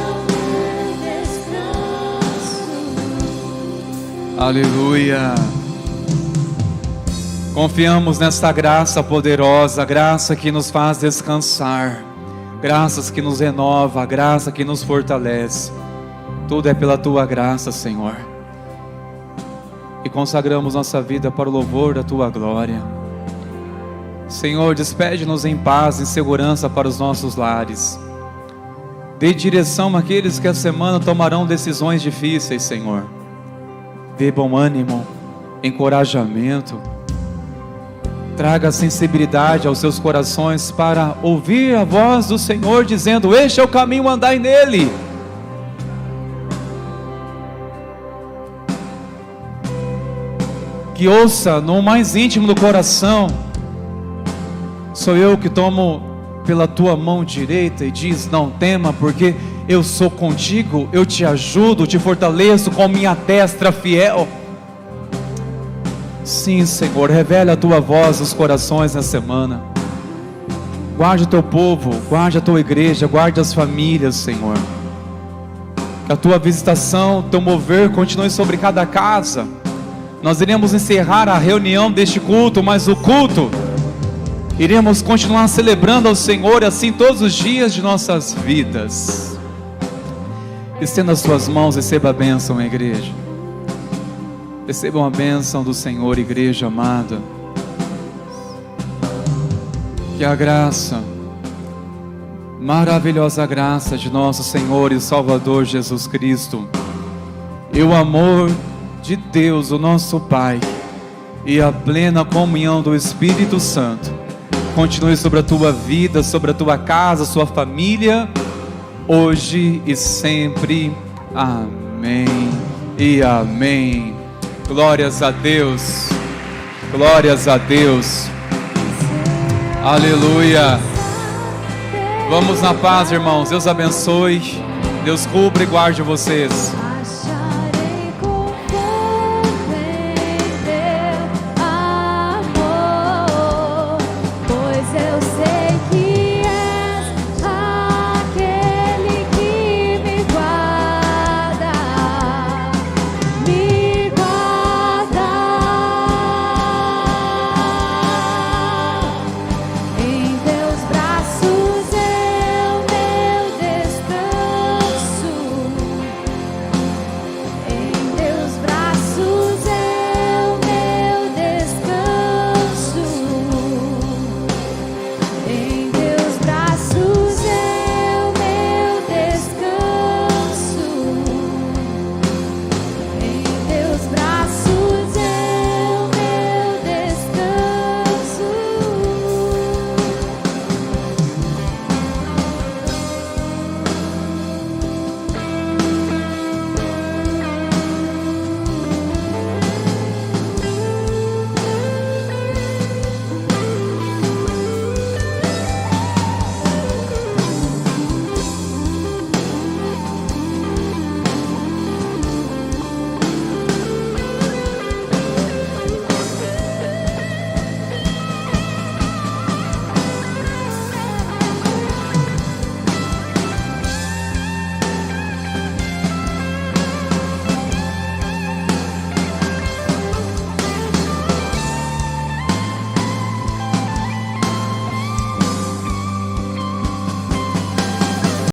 o meu descanso. Aleluia. Confiamos nesta graça poderosa, graça que nos faz descansar, graças que nos renova, graça que nos fortalece. Tudo é pela tua graça, Senhor. E consagramos nossa vida para o louvor da tua glória. Senhor, despede-nos em paz, em segurança para os nossos lares. Dê direção àqueles que a semana tomarão decisões difíceis, Senhor. Dê bom ânimo, encorajamento. Traga sensibilidade aos seus corações para ouvir a voz do Senhor dizendo: este é o caminho, andai nele. Que ouça no mais íntimo do coração: sou eu que tomo pela tua mão direita e diz: não tema, porque eu sou contigo, eu te ajudo, te fortaleço com minha destra fiel. Sim, Senhor, revela a tua voz nos corações nessa semana. Guarde o teu povo, guarde a tua igreja, guarde as famílias, Senhor. Que a tua visitação, teu mover continue sobre cada casa. Nós iremos encerrar a reunião deste culto, mas o culto iremos continuar celebrando ao Senhor, assim todos os dias de nossas vidas. Estenda as tuas mãos, receba a bênção, igreja. Recebam a bênção do Senhor, igreja amada. Que a graça, maravilhosa graça de nosso Senhor e Salvador Jesus Cristo, e o amor de Deus, o nosso Pai, e a plena comunhão do Espírito Santo continue sobre a tua vida, sobre a tua casa, sua família, hoje e sempre. Amém e amém. Glórias a Deus, glórias a Deus, aleluia. Vamos na paz, irmãos. Deus abençoe, Deus cubra e guarde vocês. Acharei conforto em teu amor, pois eu sei.